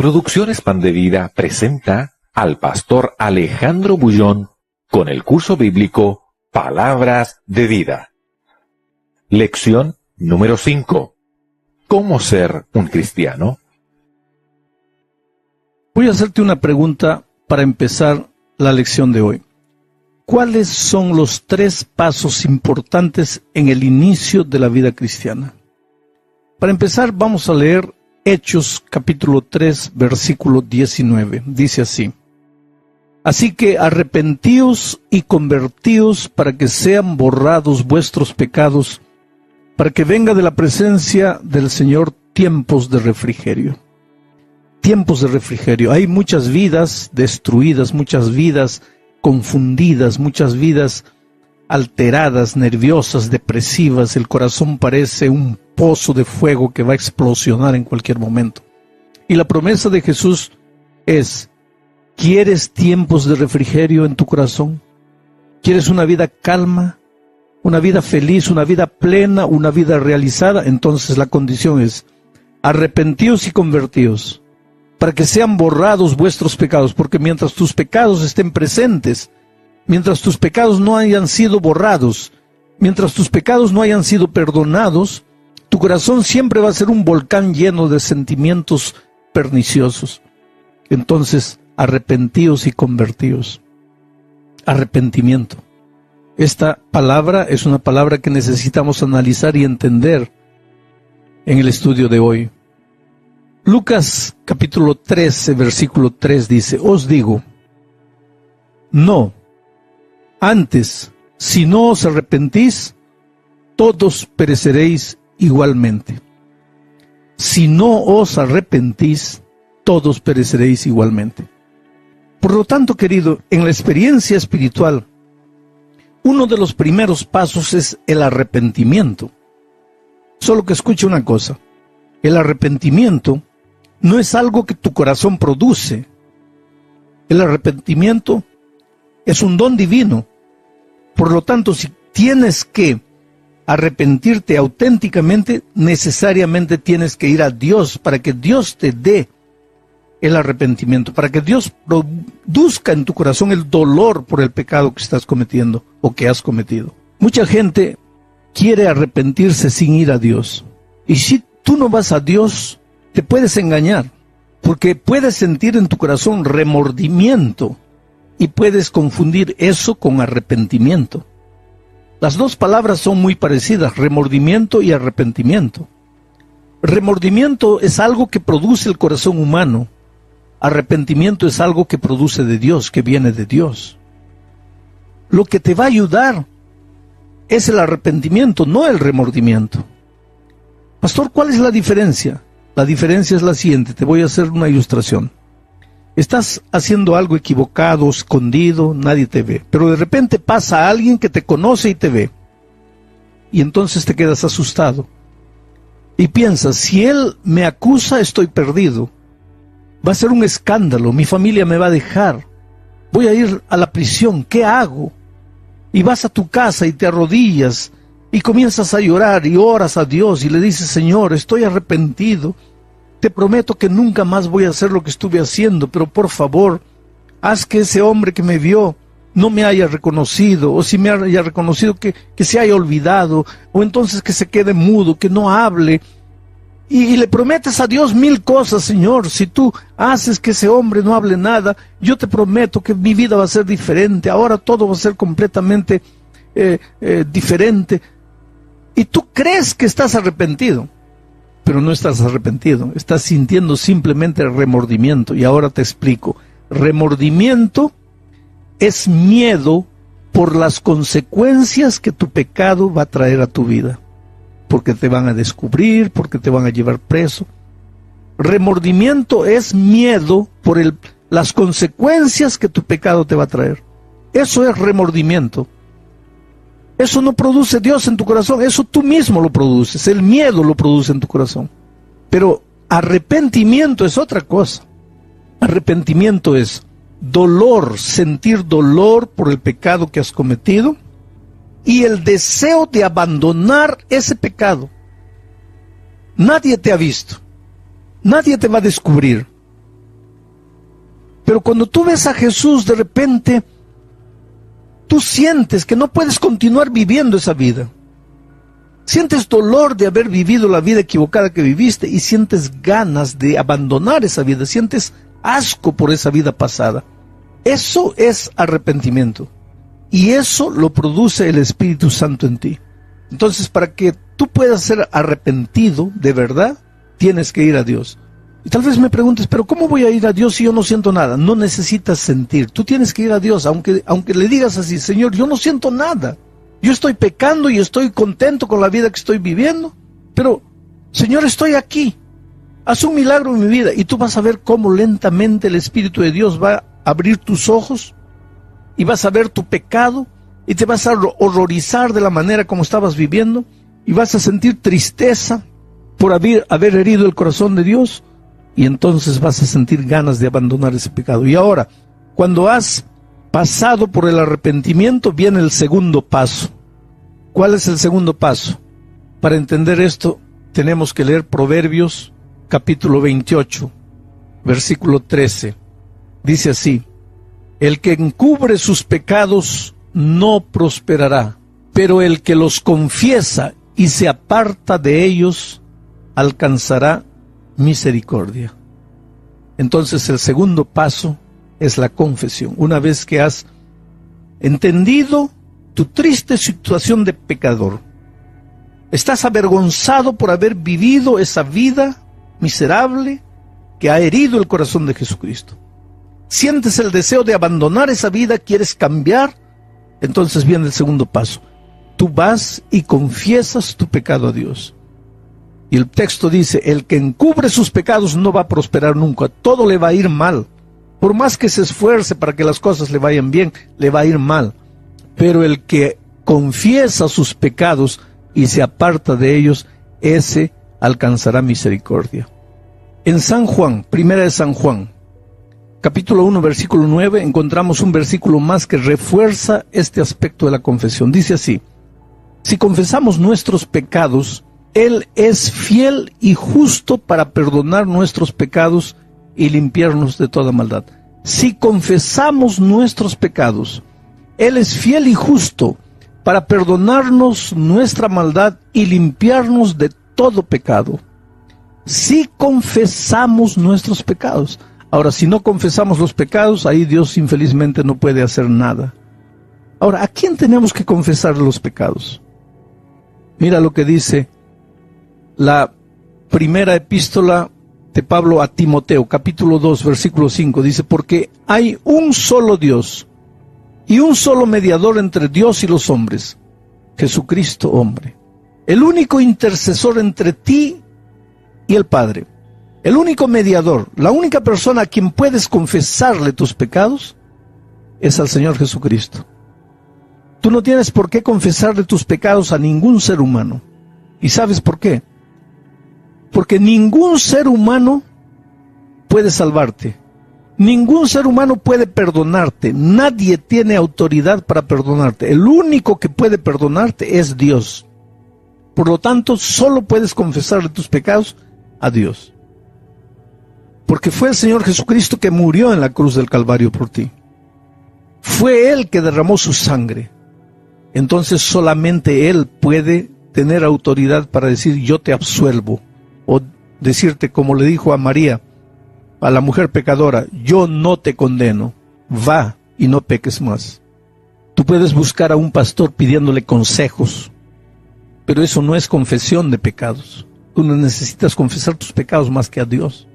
Producciones Pan de Vida presenta al pastor Alejandro Bullón con el curso bíblico Palabras de Vida. Lección número 5. ¿Cómo ser un cristiano? Voy a hacerte una pregunta para empezar la lección de hoy. ¿Cuáles son los 3 pasos importantes en el inicio de la vida cristiana? Para empezar, vamos a leer Hechos capítulo 3, versículo 19. Dice así: Así que arrepentíos y convertíos para que sean borrados vuestros pecados, para que venga de la presencia del Señor tiempos de refrigerio. Tiempos de refrigerio. Hay muchas vidas destruidas, muchas vidas confundidas, muchas vidas alteradas, nerviosas, depresivas. El corazón parece un pozo de fuego que va a explosionar en cualquier momento. Y la promesa de Jesús es: ¿quieres tiempos de refrigerio en tu corazón? ¿Quieres una vida calma, una vida feliz, una vida plena, una vida realizada? Entonces la condición es: arrepentíos y convertíos, para que sean borrados vuestros pecados, porque mientras tus pecados estén presentes, mientras tus pecados no hayan sido borrados, mientras tus pecados no hayan sido perdonados, tu corazón siempre va a ser un volcán lleno de sentimientos perniciosos. Entonces, arrepentíos y convertíos. Arrepentimiento. Esta palabra es una palabra que necesitamos analizar y entender en el estudio de hoy. Lucas capítulo 13, versículo 3 dice: Os digo, no, antes, si no os arrepentís, todos pereceréis igualmente. Si no os arrepentís, todos pereceréis igualmente. Por lo tanto, querido, en la experiencia espiritual, uno de los primeros pasos es el arrepentimiento. Solo que escuche una cosa: el arrepentimiento no es algo que tu corazón produce. El arrepentimiento es un don divino. Por lo tanto, si tienes que arrepentirte auténticamente, necesariamente tienes que ir a Dios para que Dios te dé el arrepentimiento, para que Dios produzca en tu corazón el dolor por el pecado que estás cometiendo o que has cometido. Mucha gente quiere arrepentirse sin ir a Dios. Y si tú no vas a Dios, te puedes engañar, porque puedes sentir en tu corazón remordimiento y puedes confundir eso con arrepentimiento. Las dos palabras son muy parecidas: remordimiento y arrepentimiento. Remordimiento es algo que produce el corazón humano. Arrepentimiento es algo que produce de Dios, que viene de Dios. Lo que te va a ayudar es el arrepentimiento, no el remordimiento. Pastor, ¿cuál es la diferencia? La diferencia es la siguiente. Te voy a hacer una ilustración. Estás haciendo algo equivocado, escondido, nadie te ve, pero de repente pasa alguien que te conoce y te ve. Y entonces te quedas asustado. Y piensas: si él me acusa, estoy perdido. Va a ser un escándalo, mi familia me va a dejar. Voy a ir a la prisión, ¿qué hago? Y vas a tu casa y te arrodillas y comienzas a llorar y oras a Dios y le dices: Señor, estoy arrepentido. Te prometo que nunca más voy a hacer lo que estuve haciendo, pero por favor, haz que ese hombre que me vio no me haya reconocido, o si me haya reconocido que se haya olvidado, o entonces que se quede mudo, que no hable. Y le prometes a Dios 1000 cosas: Señor, si tú haces que ese hombre no hable nada, yo te prometo que mi vida va a ser diferente, ahora todo va a ser completamente diferente. Y tú crees que estás arrepentido, pero no estás arrepentido, estás sintiendo simplemente remordimiento. Y ahora te explico. Remordimiento es miedo por las consecuencias que tu pecado va a traer a tu vida, porque te van a descubrir, porque te van a llevar preso. Remordimiento es miedo por las consecuencias que tu pecado te va a traer. Eso es remordimiento. Eso no produce Dios en tu corazón, eso tú mismo lo produces, el miedo lo produce en tu corazón. Pero arrepentimiento es otra cosa. Arrepentimiento es dolor, sentir dolor por el pecado que has cometido y el deseo de abandonar ese pecado. Nadie te ha visto, nadie te va a descubrir, Pero cuando tú ves a Jesús, de repente, tú sientes que no puedes continuar viviendo esa vida. Sientes dolor de haber vivido la vida equivocada que viviste y sientes ganas de abandonar esa vida, sientes asco por esa vida pasada. Eso es arrepentimiento y eso lo produce el Espíritu Santo en ti. Entonces, para que tú puedas ser arrepentido de verdad, tienes que ir a Dios. Y tal vez me preguntes, pero ¿cómo voy a ir a Dios si yo no siento nada? No necesitas sentir, tú tienes que ir a Dios, aunque le digas así, Señor, yo no siento nada. Yo estoy pecando y estoy contento con la vida que estoy viviendo, pero, Señor, estoy aquí. Haz un milagro en mi vida y tú vas a ver cómo lentamente el Espíritu de Dios va a abrir tus ojos y vas a ver tu pecado y te vas a horrorizar de la manera como estabas viviendo y vas a sentir tristeza por haber herido el corazón de Dios y entonces vas a sentir ganas de abandonar ese pecado. Y ahora, cuando has pasado por el arrepentimiento, viene el segundo paso. ¿Cuál es el segundo paso? Para entender esto, tenemos que leer Proverbios, capítulo 28, versículo 13. Dice así: el que encubre sus pecados no prosperará, pero el que los confiesa y se aparta de ellos alcanzará misericordia. Entonces el segundo paso es la confesión. Una vez que has entendido tu triste situación de pecador, estás avergonzado por haber vivido esa vida miserable que ha herido el corazón de Jesucristo. Sientes el deseo de abandonar esa vida, quieres cambiar, entonces viene el segundo paso. Tú vas y confiesas tu pecado a Dios. Y el texto dice, el que encubre sus pecados no va a prosperar nunca, todo le va a ir mal. Por más que se esfuerce para que las cosas le vayan bien, le va a ir mal. Pero el que confiesa sus pecados y se aparta de ellos, ese alcanzará misericordia. En San Juan, primera de San Juan, capítulo 1, versículo 9, encontramos un versículo más que refuerza este aspecto de la confesión. Dice así: si confesamos nuestros pecados, Él es fiel y justo para perdonar nuestros pecados y limpiarnos de toda maldad. Si confesamos nuestros pecados, Él es fiel y justo para perdonarnos nuestra maldad y limpiarnos de todo pecado. Si confesamos nuestros pecados. Ahora, si no confesamos los pecados, ahí Dios infelizmente no puede hacer nada. Ahora, ¿a quién tenemos que confesar los pecados? Mira lo que dice la primera epístola de Pablo a Timoteo, capítulo 2, versículo 5, dice: porque hay un solo Dios y un solo mediador entre Dios y los hombres, Jesucristo hombre, el único intercesor entre ti y el Padre, el único mediador, la única persona a quien puedes confesarle tus pecados es al Señor Jesucristo. Tú no tienes por qué confesarle tus pecados a ningún ser humano. ¿Y sabes por qué? Porque ningún ser humano puede salvarte. Ningún ser humano puede perdonarte. Nadie tiene autoridad para perdonarte. El único que puede perdonarte es Dios. Por lo tanto, solo puedes confesarle tus pecados a Dios. Porque fue el Señor Jesucristo que murió en la cruz del Calvario por ti. Fue Él que derramó su sangre. Entonces solamente Él puede tener autoridad para decir: yo te absuelvo. O decirte, como le dijo a María, a la mujer pecadora: yo no te condeno, va y no peques más. Tú puedes buscar a un pastor pidiéndole consejos, pero eso no es confesión de pecados. Tú no necesitas confesar tus pecados más que a Dios.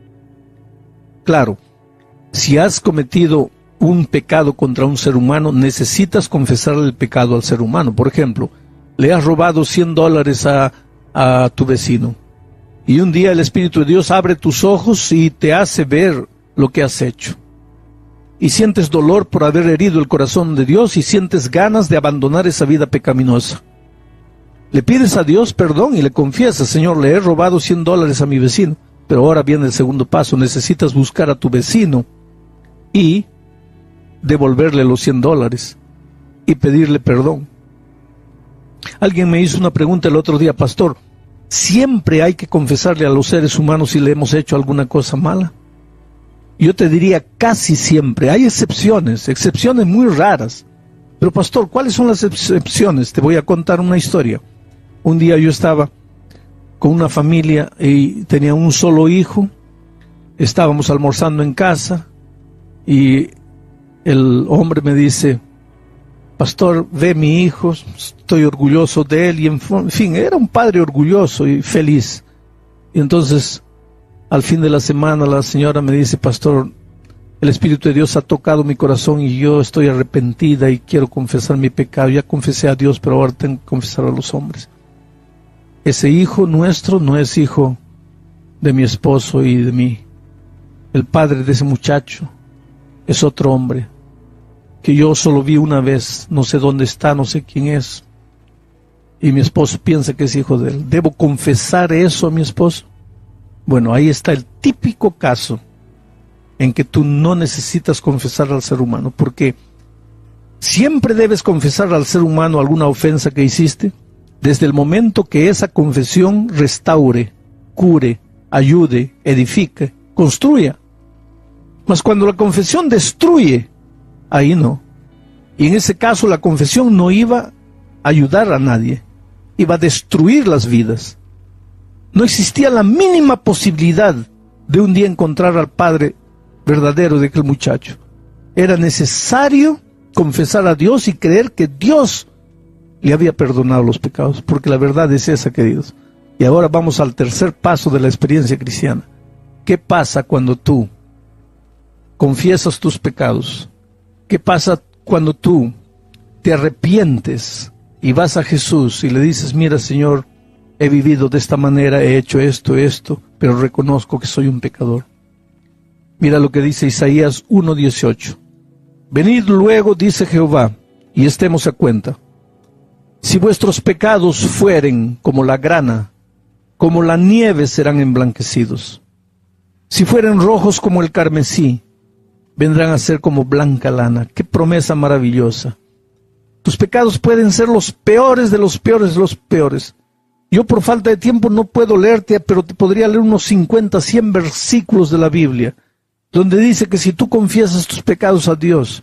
Claro, si has cometido un pecado contra un ser humano, necesitas confesarle el pecado al ser humano. Por ejemplo, le has robado $100 a tu vecino. Y un día el Espíritu de Dios abre tus ojos y te hace ver lo que has hecho. Y sientes dolor por haber herido el corazón de Dios y sientes ganas de abandonar esa vida pecaminosa. Le pides a Dios perdón y le confiesas: Señor, le he robado $100 a mi vecino. Pero ahora viene el segundo paso: necesitas buscar a tu vecino y devolverle los $100 y pedirle perdón. Alguien me hizo una pregunta el otro día: pastor, ¿siempre hay que confesarle a los seres humanos si le hemos hecho alguna cosa mala? Yo te diría casi siempre. Hay excepciones muy raras. Pero pastor, ¿cuáles son las excepciones? Te voy a contar una historia. Un día yo estaba con una familia y tenía un solo hijo. Estábamos almorzando en casa y el hombre me dice: pastor, ve mi hijo, estoy orgulloso de él. Y en fin, era un padre orgulloso y feliz. Y entonces, al fin de la semana, la señora me dice: pastor, el Espíritu de Dios ha tocado mi corazón y yo estoy arrepentida y quiero confesar mi pecado. Ya confesé a Dios, pero ahora tengo que confesar a los hombres. Ese hijo nuestro no es hijo de mi esposo y de mí. El padre de ese muchacho es otro hombre que yo solo vi una vez, no sé dónde está, no sé quién es. Y mi esposo piensa que es hijo de él. ¿Debo confesar eso a mi esposo? Bueno, ahí está el típico caso en que tú no necesitas confesar al ser humano, porque siempre debes confesar al ser humano alguna ofensa que hiciste, desde el momento que esa confesión restaure, cure, ayude, edifique, construya. Mas cuando la confesión destruye, ahí no. Y en ese caso la confesión no iba a ayudar a nadie, iba a destruir las vidas. No existía la mínima posibilidad de un día encontrar al padre verdadero de aquel muchacho. Era necesario confesar a Dios y creer que Dios le había perdonado los pecados, porque la verdad es esa, queridos. Y ahora vamos al tercer paso de la experiencia cristiana. ¿Qué pasa cuando tú confiesas tus pecados? ¿Qué pasa cuando tú te arrepientes y vas a Jesús y le dices: mira, Señor, he vivido de esta manera, he hecho esto, pero reconozco que soy un pecador? Mira lo que dice Isaías 1:18. Venid luego, dice Jehová, y estemos a cuenta. Si vuestros pecados fueren como la grana, como la nieve serán emblanquecidos. Si fueren rojos como el carmesí, vendrán a ser como blanca lana. ¡Qué promesa maravillosa! Tus pecados pueden ser los peores de los peores de los peores. Yo por falta de tiempo no puedo leerte, pero te podría leer unos 50, 100 versículos de la Biblia, donde dice que si tú confiesas tus pecados a Dios,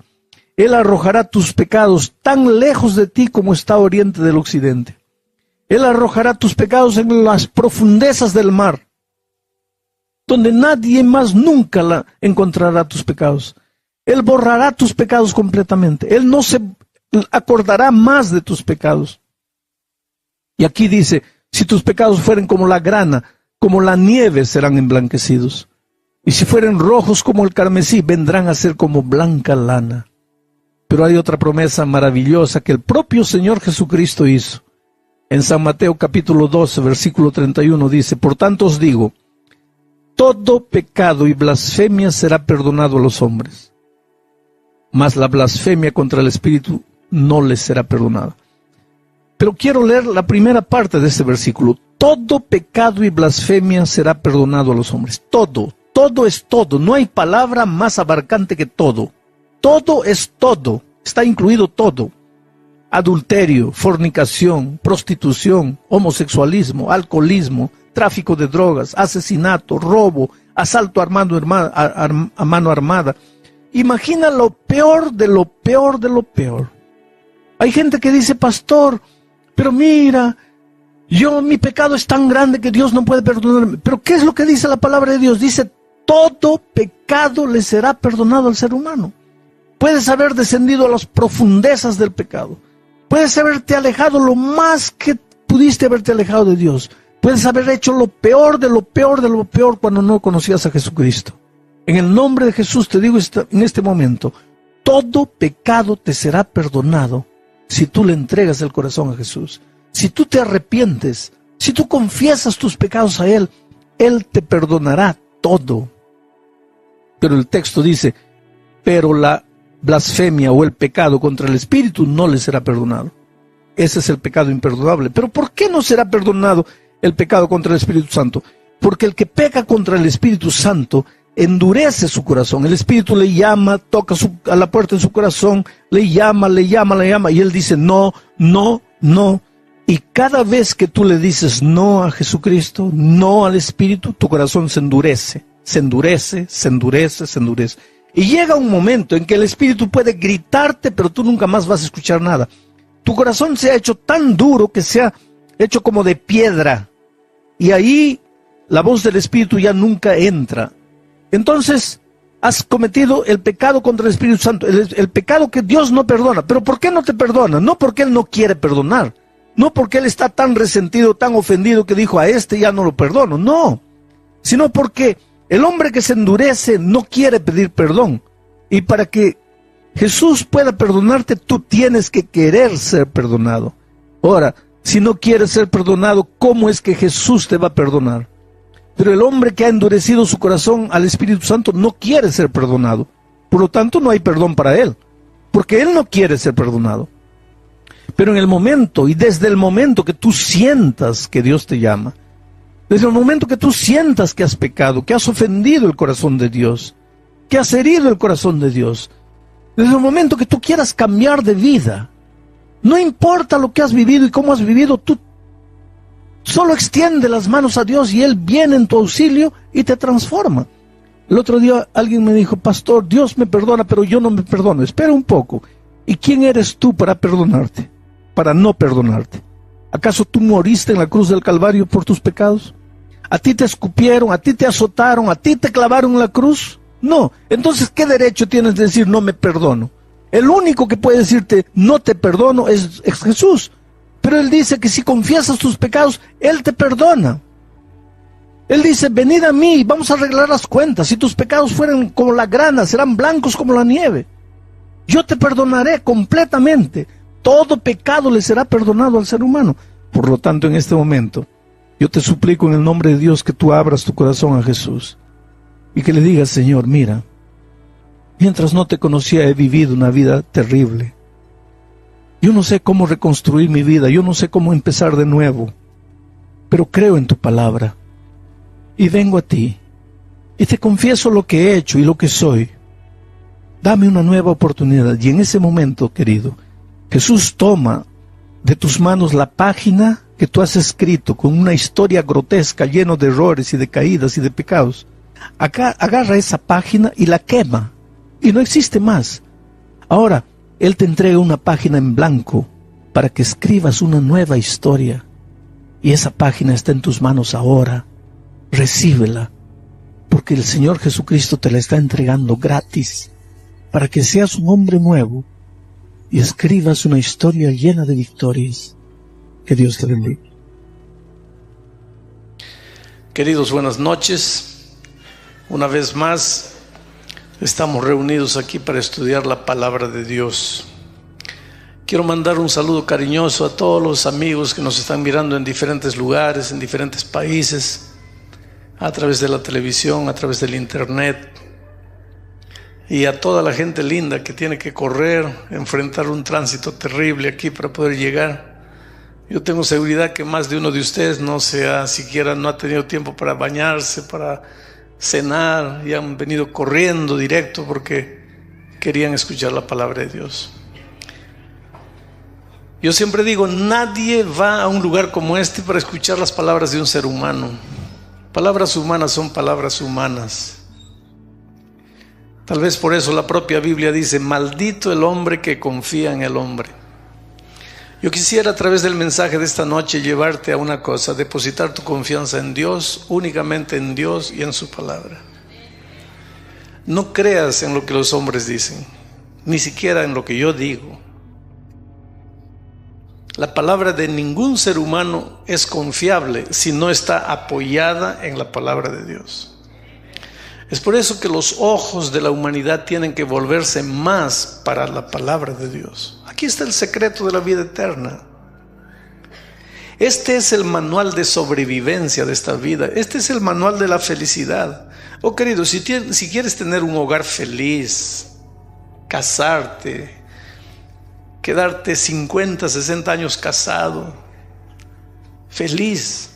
Él arrojará tus pecados tan lejos de ti como está oriente del occidente. Él arrojará tus pecados en las profundezas del mar, donde nadie más nunca encontrará tus pecados. Él borrará tus pecados completamente. Él no se acordará más de tus pecados. Y aquí dice: si tus pecados fueren como la grana, como la nieve serán emblanquecidos. Y si fueren rojos como el carmesí, vendrán a ser como blanca lana. Pero hay otra promesa maravillosa que el propio Señor Jesucristo hizo. En San Mateo capítulo 12, versículo 31 dice: por tanto os digo, todo pecado y blasfemia será perdonado a los hombres, mas la blasfemia contra el Espíritu no les será perdonada. Pero quiero leer la primera parte de este versículo. Todo pecado y blasfemia será perdonado a los hombres. Todo es todo. No hay palabra más abarcante que todo. Todo es todo. Está incluido todo. Adulterio, fornicación, prostitución, homosexualismo, alcoholismo, tráfico de drogas, asesinato, robo, asalto a mano armada. Imagina lo peor de lo peor de lo peor. Hay gente que dice: pastor, pero mira, mi pecado es tan grande que Dios no puede perdonarme. Pero ¿qué es lo que dice la palabra de Dios? Dice: todo pecado le será perdonado al ser humano. Puedes haber descendido a las profundezas del pecado. Puedes haberte alejado lo más que pudiste haberte alejado de Dios. Puedes haber hecho lo peor de lo peor de lo peor cuando no conocías a Jesucristo. En el nombre de Jesús te digo en este momento: todo pecado te será perdonado si tú le entregas el corazón a Jesús. Si tú te arrepientes, si tú confiesas tus pecados a Él, Él te perdonará todo. Pero el texto dice: pero la blasfemia o el pecado contra el Espíritu no le será perdonado. Ese es el pecado imperdonable. ¿Pero por qué no será perdonado el pecado contra el Espíritu Santo? Porque el que peca contra el Espíritu Santo endurece su corazón. El Espíritu le llama, toca a la puerta de su corazón, le llama, y él dice: no, no, no. Y cada vez que tú le dices no a Jesucristo, no al Espíritu, tu corazón se endurece, se endurece, se endurece, se endurece. Y llega un momento en que el Espíritu puede gritarte, pero tú nunca más vas a escuchar nada. Tu corazón se ha hecho tan duro que se ha hecho como de piedra. Y ahí la voz del Espíritu ya nunca entra. Entonces has cometido el pecado contra el Espíritu Santo, el pecado que Dios no perdona. ¿Pero por qué no te perdona? No porque Él no quiere perdonar, no porque Él está tan resentido, tan ofendido que dijo, a este ya no lo perdono, no, sino porque el hombre que se endurece no quiere pedir perdón. Y para que Jesús pueda perdonarte, tú tienes que querer ser perdonado. Ahora, si no quieres ser perdonado, ¿cómo es que Jesús te va a perdonar? Pero el hombre que ha endurecido su corazón al Espíritu Santo no quiere ser perdonado. Por lo tanto, no hay perdón para él, porque él no quiere ser perdonado. Pero en el momento, y desde el momento que tú sientas que Dios te llama, desde el momento que tú sientas que has pecado, que has ofendido el corazón de Dios, que has herido el corazón de Dios, desde el momento que tú quieras cambiar de vida, no importa lo que has vivido y cómo has vivido, tú solo extiende las manos a Dios y Él viene en tu auxilio y te transforma. El otro día alguien me dijo, pastor, Dios me perdona, pero yo no me perdono. Espera un poco. ¿Y quién eres tú para perdonarte? Para no perdonarte. ¿Acaso tú moriste en la cruz del Calvario por tus pecados? ¿A ti te escupieron, a ti te azotaron, a ti te clavaron en la cruz? No. Entonces, ¿qué derecho tienes de decir no me perdono? El único que puede decirte no te perdono es Jesús. Pero Él dice que si confiesas tus pecados, Él te perdona. Él dice, venid a mí, vamos a arreglar las cuentas. Si tus pecados fueran como la grana, serán blancos como la nieve. Yo te perdonaré completamente. Todo pecado le será perdonado al ser humano. Por lo tanto, en este momento, yo te suplico en el nombre de Dios que tú abras tu corazón a Jesús y que le digas, Señor, mira, mientras no te conocía he vivido una vida terrible. Yo no sé cómo reconstruir mi vida, yo no sé cómo empezar de nuevo, pero creo en tu palabra y vengo a ti y te confieso lo que he hecho y lo que soy. Dame una nueva oportunidad. Y en ese momento, querido, Jesús toma de tus manos la página que tú has escrito con una historia grotesca, lleno de errores y de caídas y de pecados. Acá agarra esa página y la quema y no existe más. Ahora, Él te entrega una página en blanco para que escribas una nueva historia. Y esa página está en tus manos ahora. Recíbela, porque el Señor Jesucristo te la está entregando gratis, para que seas un hombre nuevo y escribas una historia llena de victorias. Que Dios te bendiga. Queridos, buenas noches. Una vez más, estamos reunidos aquí para estudiar la palabra de Dios. Quiero mandar un saludo cariñoso a todos los amigos que nos están mirando en diferentes lugares, en diferentes países, a través de la televisión, a través del internet, y a toda la gente linda que tiene que correr, enfrentar un tránsito terrible aquí para poder llegar. Yo tengo seguridad que más de uno de ustedes no ha tenido tiempo para bañarse, para cenar, y han venido corriendo directo porque querían escuchar la palabra de Dios. Yo siempre digo, nadie va a un lugar como este para escuchar las palabras de un ser humano. Palabras humanas son palabras humanas. Tal vez por eso la propia Biblia dice, maldito el hombre que confía en el hombre. Yo quisiera a través del mensaje de esta noche llevarte a una cosa, depositar tu confianza en Dios, únicamente en Dios y en su palabra. No creas en lo que los hombres dicen, ni siquiera en lo que yo digo. La palabra de ningún ser humano es confiable si no está apoyada en la palabra de Dios. Es por eso que los ojos de la humanidad tienen que volverse más para la palabra de Dios. Aquí está el secreto de la vida eterna. Este es el manual de sobrevivencia de esta vida. Este es el manual de la felicidad. Oh querido, si quieres tener un hogar feliz, casarte, quedarte 50, 60 años casado, feliz,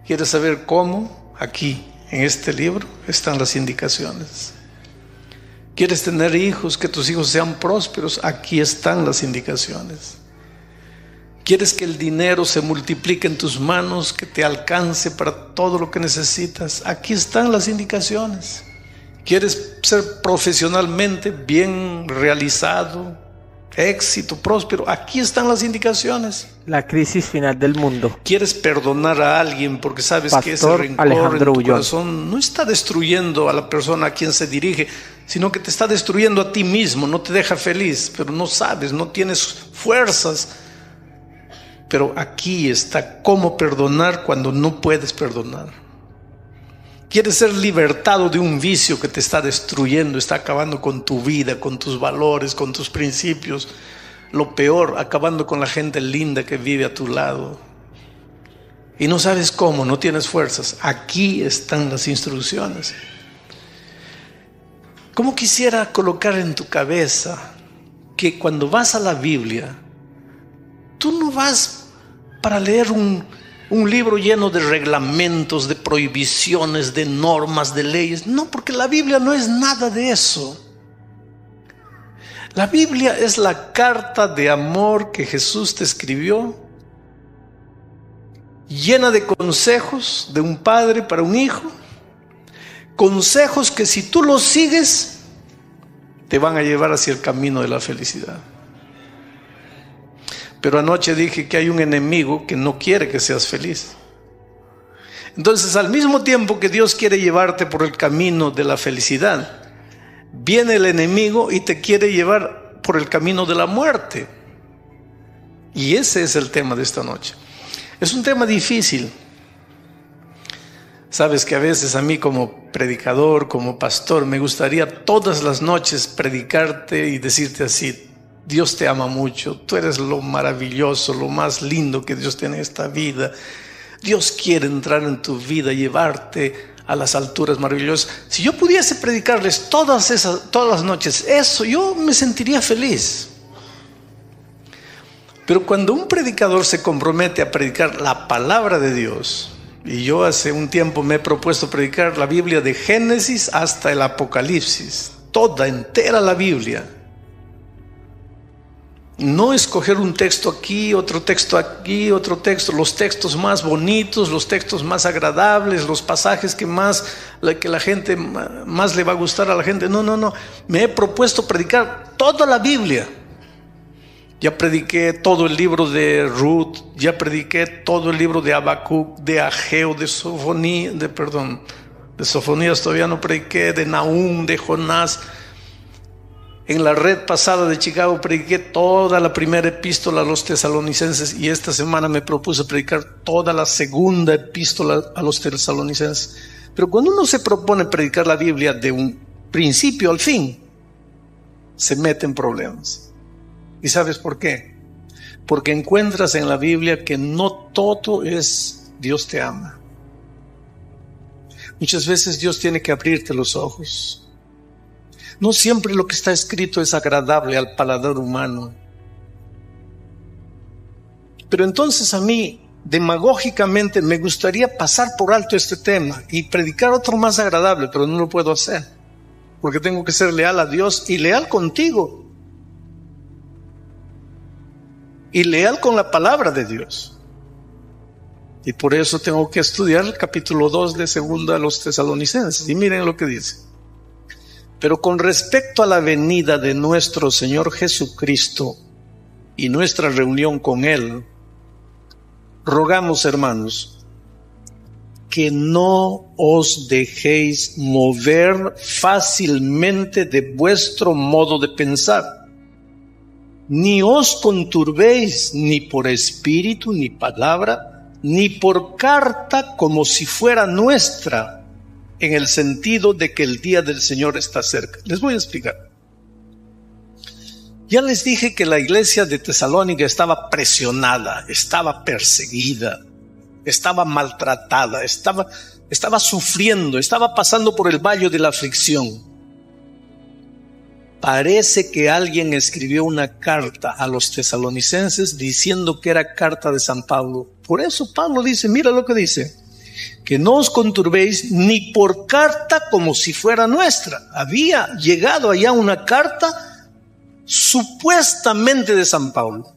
¿quieres saber cómo? Aquí, en este libro, están las indicaciones. ¿Quieres tener hijos, que tus hijos sean prósperos? Aquí están las indicaciones. ¿Quieres que el dinero se multiplique en tus manos, que te alcance para todo lo que necesitas? Aquí están las indicaciones. ¿Quieres ser profesionalmente bien realizado, éxito, próspero? Aquí están las indicaciones. La crisis final del mundo. ¿Quieres perdonar a alguien porque sabes que ese Pastor rencor Alejandro en tu Bullón. corazón no está destruyendo a la persona a quien se dirige, sino que te está destruyendo a ti mismo, no te deja feliz, pero no sabes, no tienes fuerzas? Pero aquí está cómo perdonar cuando no puedes perdonar. ¿Quieres ser libertado de un vicio que te está destruyendo, está acabando con tu vida, con tus valores, con tus principios? Lo peor, acabando con la gente linda que vive a tu lado. Y no sabes cómo, no tienes fuerzas. Aquí están las instrucciones. ¿Cómo quisiera colocar en tu cabeza que cuando vas a la Biblia, tú no vas para leer un libro lleno de reglamentos, de prohibiciones, de normas, de leyes? No, porque la Biblia no es nada de eso. La Biblia es la carta de amor que Jesús te escribió, llena de consejos de un padre para un hijo, consejos que si tú los sigues, te van a llevar hacia el camino de la felicidad. Pero anoche dije que hay un enemigo que no quiere que seas feliz. Entonces, al mismo tiempo que Dios quiere llevarte por el camino de la felicidad, viene el enemigo y te quiere llevar por el camino de la muerte. Y ese es el tema de esta noche. Es un tema difícil. Sabes que a veces a mí como predicador, como pastor, me gustaría todas las noches predicarte y decirte así: Dios te ama mucho, tú eres lo maravilloso, lo más lindo que Dios tiene en esta vida. Dios quiere entrar en tu vida, llevarte a las alturas maravillosas. Si yo pudiese predicarles todas las noches eso, yo me sentiría feliz. Pero cuando un predicador se compromete a predicar la palabra de Dios, y yo hace un tiempo me he propuesto predicar la Biblia de Génesis hasta el Apocalipsis, toda entera la Biblia. No escoger un texto aquí, otro texto aquí, otro texto, los textos más bonitos, los textos más agradables, los pasajes que la gente más le va a gustar a la gente. No. Me he propuesto predicar toda la Biblia. Ya prediqué todo el libro de Ruth, ya prediqué todo el libro de Habacuc, de Ageo, de Sofonías todavía no prediqué, de Nahum, de Jonás. En la red pasada de Chicago prediqué toda la primera epístola a los tesalonicenses y esta semana me propuse predicar toda la segunda epístola a los tesalonicenses. Pero cuando uno se propone predicar la Biblia de un principio al fin, se mete en problemas. ¿Y sabes por qué? Porque encuentras en la Biblia que no todo es Dios te ama. Muchas veces Dios tiene que abrirte los ojos. No siempre lo que está escrito es agradable al paladar humano. Pero entonces a mí, demagógicamente, me gustaría pasar por alto este tema y predicar otro más agradable, pero no lo puedo hacer. Porque tengo que ser leal a Dios y leal contigo. Y leal con la palabra de Dios. Y por eso tengo que estudiar el capítulo 2 de segunda a los tesalonicenses. Y miren lo que dice. Pero con respecto a la venida de nuestro Señor Jesucristo y nuestra reunión con Él, rogamos, hermanos, que no os dejéis mover fácilmente de vuestro modo de pensar, ni os conturbéis ni por espíritu, ni palabra, ni por carta como si fuera nuestra, en el sentido de que el día del Señor está cerca. Les voy a explicar. Ya les dije que la iglesia de Tesalónica estaba presionada, estaba perseguida, estaba maltratada, estaba sufriendo, estaba pasando por el valle de la aflicción. Parece que alguien escribió una carta a los tesalonicenses diciendo que era carta de San Pablo. Por eso Pablo dice, mira lo que dice: que no os conturbéis ni por carta como si fuera nuestra. Había llegado allá una carta supuestamente de San Pablo.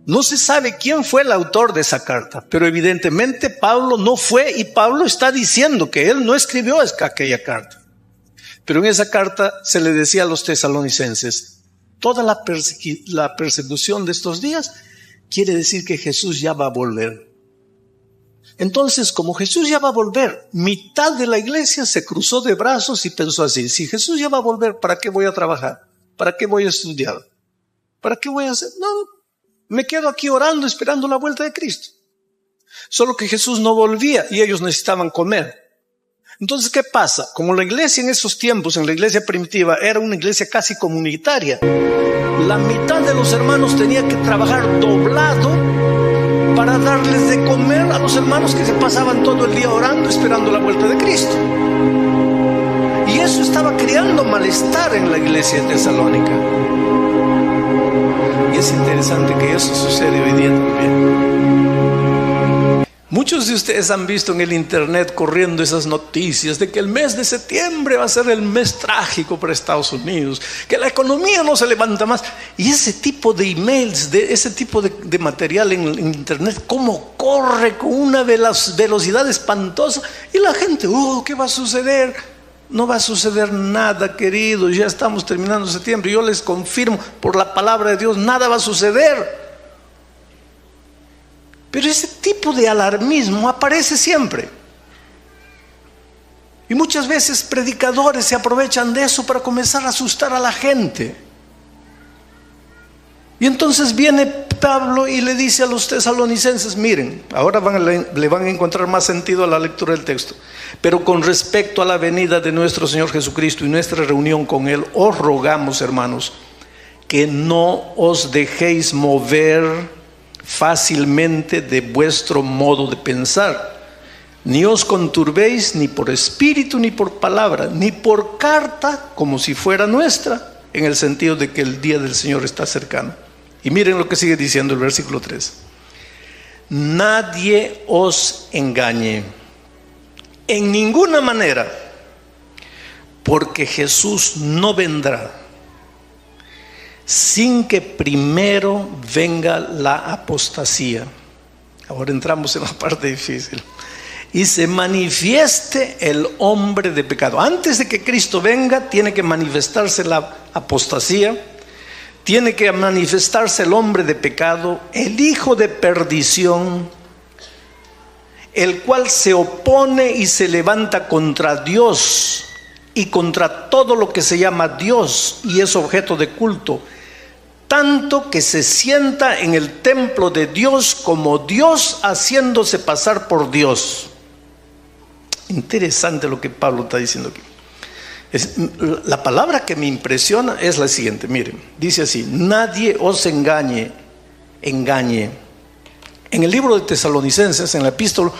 No se sabe quién fue el autor de esa carta, pero evidentemente Pablo no fue, y Pablo está diciendo que él no escribió aquella carta. Pero en esa carta se le decía a los tesalonicenses: toda la persecución de estos días quiere decir que Jesús ya va a volver. Entonces, como Jesús ya va a volver, mitad de la iglesia se cruzó de brazos y pensó así: si Jesús ya va a volver, ¿para qué voy a trabajar? ¿Para qué voy a estudiar? ¿Para qué voy a hacer? No, me quedo aquí orando, esperando la vuelta de Cristo. Solo que Jesús no volvía y ellos necesitaban comer. Entonces, ¿qué pasa? Como la iglesia en esos tiempos, en la iglesia primitiva, era una iglesia casi comunitaria, la mitad de los hermanos tenía que trabajar doblado para darles de comer a los hermanos que se pasaban todo el día orando, esperando la vuelta de Cristo. Y eso estaba creando malestar en la iglesia de Tesalónica. Y es interesante que eso sucede hoy día también. Muchos de ustedes han visto en el internet corriendo esas noticias de que el mes de septiembre va a ser el mes trágico para Estados Unidos, que la economía no se levanta más. Y ese tipo de emails, ese tipo de material en internet, cómo corre con una velocidad espantosa. Y la gente, ¿qué va a suceder? No va a suceder nada, queridos. Ya estamos terminando septiembre. Yo les confirmo por la palabra de Dios, nada va a suceder. Pero ese tipo de alarmismo aparece siempre. Y muchas veces predicadores se aprovechan de eso para comenzar a asustar a la gente. Y entonces viene Pablo y le dice a los tesalonicenses: miren, ahora le van a encontrar más sentido a la lectura del texto. Pero con respecto a la venida de nuestro Señor Jesucristo y nuestra reunión con Él, os rogamos, hermanos, que no os dejéis mover fácilmente de vuestro modo de pensar, ni os conturbéis ni por espíritu ni por palabra, ni por carta como si fuera nuestra, en el sentido de que el día del Señor está cercano. Y miren lo que sigue diciendo el versículo 3: nadie os engañe en ninguna manera, porque Jesús no vendrá sin que primero venga la apostasía. Ahora entramos en la parte difícil. Y se manifieste el hombre de pecado. Antes de que Cristo venga, tiene que manifestarse la apostasía, tiene que manifestarse el hombre de pecado, el hijo de perdición, el cual se opone y se levanta contra Dios y contra todo lo que se llama Dios y es objeto de culto, tanto que se sienta en el templo de Dios como Dios, haciéndose pasar por Dios. Interesante lo que Pablo está diciendo aquí. La palabra que me impresiona es la siguiente, miren, dice así: nadie os engañe. En el libro de Tesalonicenses, en la epístola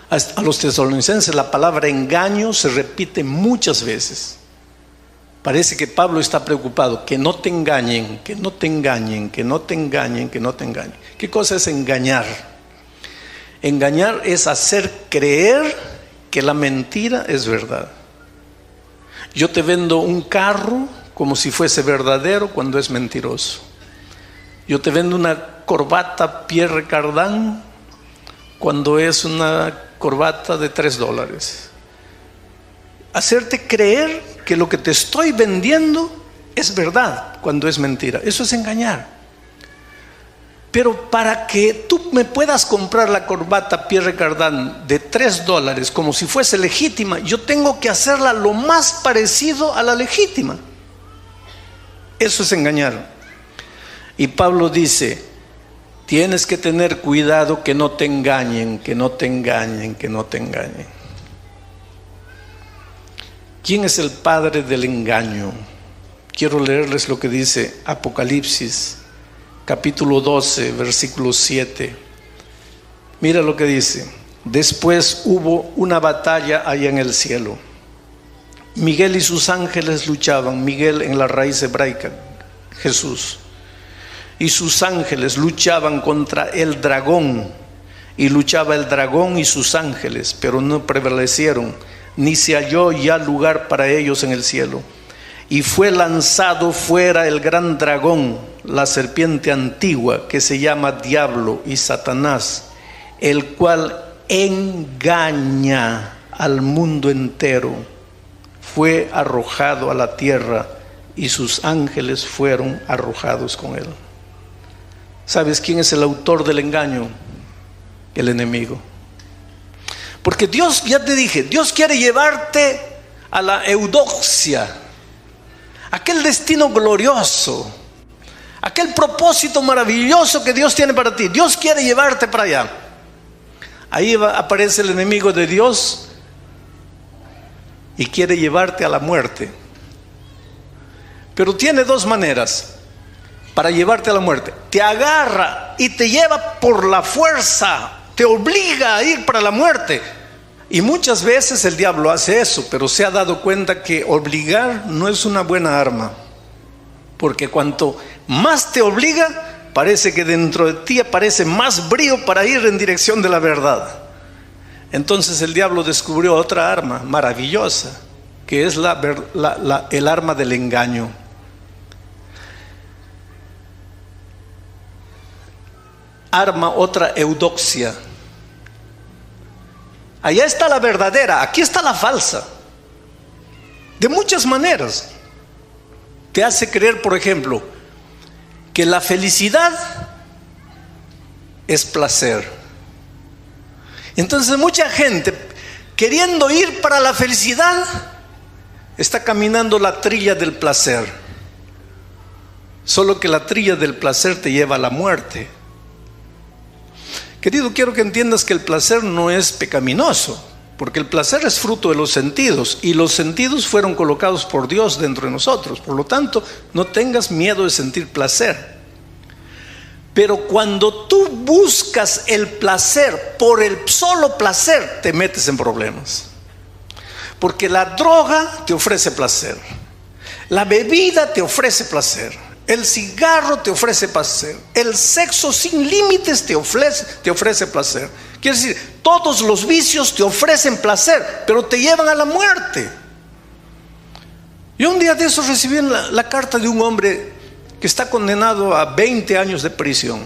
a los tesalonicenses, la palabra engaño se repite muchas veces. Parece que Pablo está preocupado, que no te engañen, que no te engañen, que no te engañen, que no te engañen. ¿Qué cosa es engañar? Engañar es hacer creer que la mentira es verdad. Yo te vendo un carro como si fuese verdadero cuando es mentiroso. Yo te vendo una corbata Pierre Cardin cuando es una corbata de $3. Hacerte creer que lo que te estoy vendiendo es verdad cuando es mentira. Eso es engañar. Pero para que tú me puedas comprar la corbata Pierre Cardin de $3 como si fuese legítima, yo tengo que hacerla lo más parecido a la legítima. Eso es engañar. Y Pablo dice: tienes que tener cuidado que no te engañen, que no te engañen, que no te engañen. ¿Quién es el padre del engaño? Quiero leerles lo que dice Apocalipsis, capítulo 12, versículo 7. Mira lo que dice: después hubo una batalla allá en el cielo. Miguel y sus ángeles luchaban. Miguel en la raíz hebraica, Jesús. Y sus ángeles luchaban contra el dragón. Y luchaba el dragón y sus ángeles, pero no prevalecieron, ni se halló ya lugar para ellos en el cielo. Y fue lanzado fuera el gran dragón, la serpiente antigua que se llama Diablo y Satanás, el cual engaña al mundo entero, fue arrojado a la tierra y sus ángeles fueron arrojados con él. ¿Sabes quién es el autor del engaño? El enemigo. Porque Dios, ya te dije, Dios quiere llevarte a la eudoxia, aquel destino glorioso, aquel propósito maravilloso que Dios tiene para ti. Dios quiere llevarte para allá. Ahí aparece el enemigo de Dios y quiere llevarte a la muerte. Pero tiene dos maneras para llevarte a la muerte. Te agarra y te lleva por la fuerza, te obliga a ir para la muerte. Y muchas veces el diablo hace eso, pero se ha dado cuenta que obligar no es una buena arma. Porque cuanto más te obliga, parece que dentro de ti aparece más brío para ir en dirección de la verdad. Entonces el diablo descubrió otra arma maravillosa, que es el arma del engaño. Arma otra eudoxia. Allá está la verdadera, aquí está la falsa. De muchas maneras. Te hace creer, por ejemplo, que la felicidad es placer. Entonces mucha gente, queriendo ir para la felicidad, está caminando la trilla del placer. Solo que la trilla del placer te lleva a la muerte. Querido, quiero que entiendas que el placer no es pecaminoso, porque el placer es fruto de los sentidos, y los sentidos fueron colocados por Dios dentro de nosotros. Por lo tanto, no tengas miedo de sentir placer. Pero cuando tú buscas el placer por el solo placer, te metes en problemas. Porque la droga te ofrece placer, la bebida te ofrece placer, el cigarro te ofrece placer, el sexo sin límites te ofrece placer. Quiere decir, todos los vicios te ofrecen placer, pero te llevan a la muerte. Yo un día de eso recibí la carta de un hombre que está condenado a 20 años de prisión.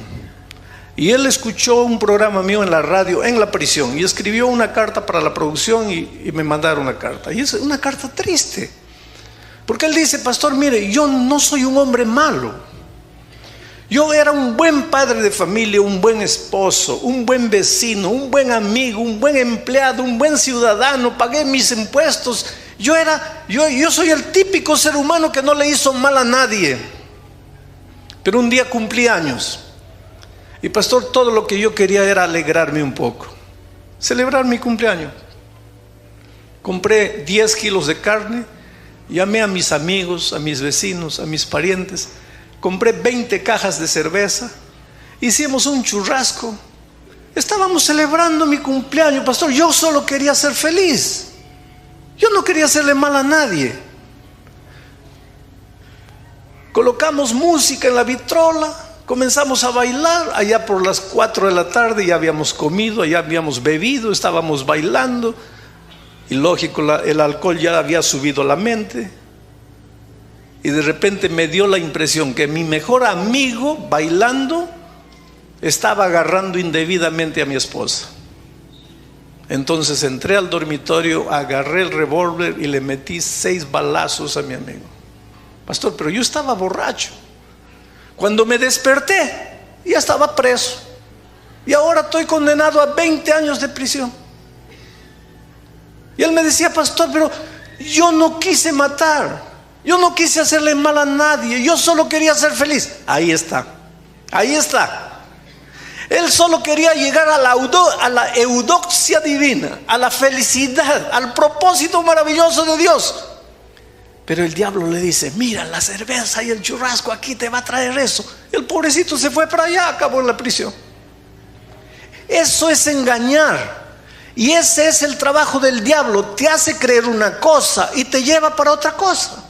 Y él escuchó un programa mío en la radio, en la prisión, y escribió una carta para la producción y me mandaron una carta. Y es una carta triste. Porque él dice: pastor, mire, yo no soy un hombre malo. Yo era un buen padre de familia, un buen esposo, un buen vecino, un buen amigo, un buen empleado, un buen ciudadano, pagué mis impuestos. Yo soy el típico ser humano que no le hizo mal a nadie. Pero un día cumplí años. Y pastor, todo lo que yo quería era alegrarme un poco, celebrar mi cumpleaños. Compré 10 kilos de carne. Llamé a mis amigos, a mis vecinos, a mis parientes. Compré 20 cajas de cerveza. Hicimos un churrasco. Estábamos celebrando mi cumpleaños, pastor. Yo solo quería ser feliz. Yo no quería hacerle mal a nadie. Colocamos música en la vitrola. Comenzamos a bailar. Allá por las 4 de la tarde ya habíamos comido, ya habíamos bebido, estábamos bailando. Y lógico, el alcohol ya había subido la mente. Y de repente me dio la impresión que mi mejor amigo, bailando, estaba agarrando indebidamente a mi esposa. Entonces entré al dormitorio, agarré el revólver y le metí 6 balazos a mi amigo. Pastor, pero yo estaba borracho. Cuando me desperté, ya estaba preso. Y ahora estoy condenado a 20 años de prisión. Y él me decía: pastor, pero yo no quise matar, yo no quise hacerle mal a nadie, yo solo quería ser feliz. Ahí está, ahí está. Él solo quería llegar a la eudoxia divina, a la felicidad, al propósito maravilloso de Dios. Pero el diablo le dice: mira, la cerveza y el churrasco aquí te va a traer eso. Y el pobrecito se fue para allá, acabó en la prisión. Eso es engañar. Y ese es el trabajo del diablo. Te hace creer una cosa y te lleva para otra cosa.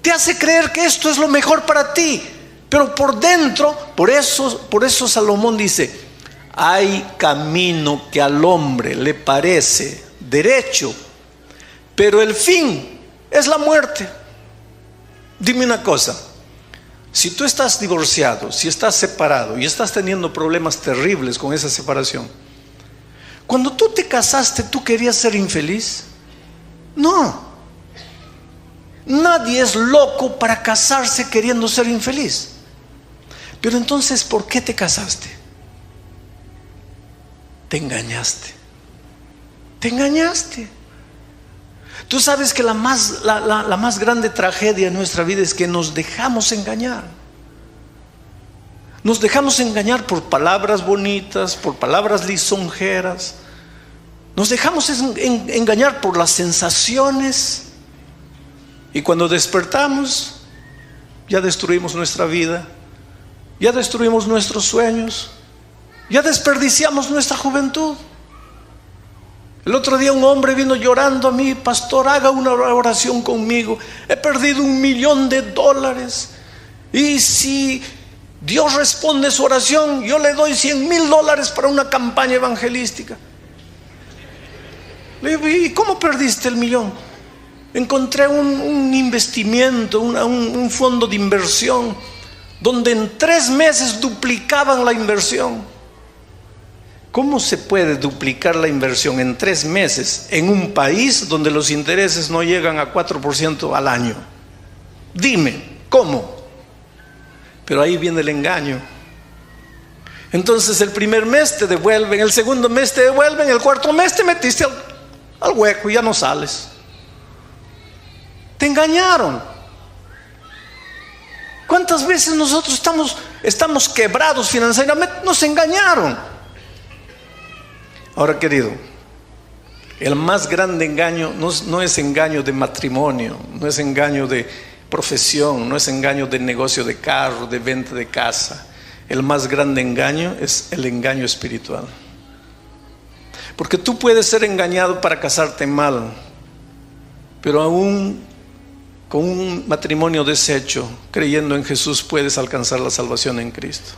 Te hace creer que esto es lo mejor para ti, pero por dentro, por eso Salomón dice: hay camino que al hombre le parece derecho, pero el fin es la muerte. Dime una cosa, Si tú estás divorciado, si estás separado y estás teniendo problemas terribles con esa separación, cuando tú te casaste, ¿tú querías ser infeliz? No. Nadie es loco para casarse queriendo ser infeliz. Pero entonces, ¿por qué te casaste? Te engañaste. Te engañaste. Tú sabes que la más grande tragedia en nuestra vida es que nos dejamos engañar. Nos dejamos engañar por palabras bonitas, por palabras lisonjeras. Nos dejamos engañar por las sensaciones. Y cuando despertamos, ya destruimos nuestra vida, ya destruimos nuestros sueños, ya desperdiciamos nuestra juventud. El otro día un hombre vino llorando a mí: pastor, haga una oración conmigo, he perdido $1,000,000 y si Dios responde su oración, yo le doy $100,000 para una campaña evangelística. Le digo: ¿y cómo perdiste el millón? Encontré un investimiento, un fondo de inversión donde en 3 meses duplicaban la inversión. ¿Cómo se puede duplicar la inversión en 3 meses en un país donde los intereses no llegan a 4% al año? Dime, ¿cómo? Pero ahí viene el engaño. Entonces el primer mes te devuelven, el segundo mes te devuelven, el cuarto mes te metiste al hueco y ya no sales. Te engañaron. ¿Cuántas veces nosotros estamos quebrados financieramente? Nos engañaron. Ahora, querido, el más grande engaño no es engaño de matrimonio, no es engaño de profesión, no es engaño de negocio de carro, de venta de casa. El más grande engaño es el engaño espiritual. Porque tú puedes ser engañado para casarte mal, pero aún con un matrimonio deshecho, creyendo en Jesús, puedes alcanzar la salvación en Cristo.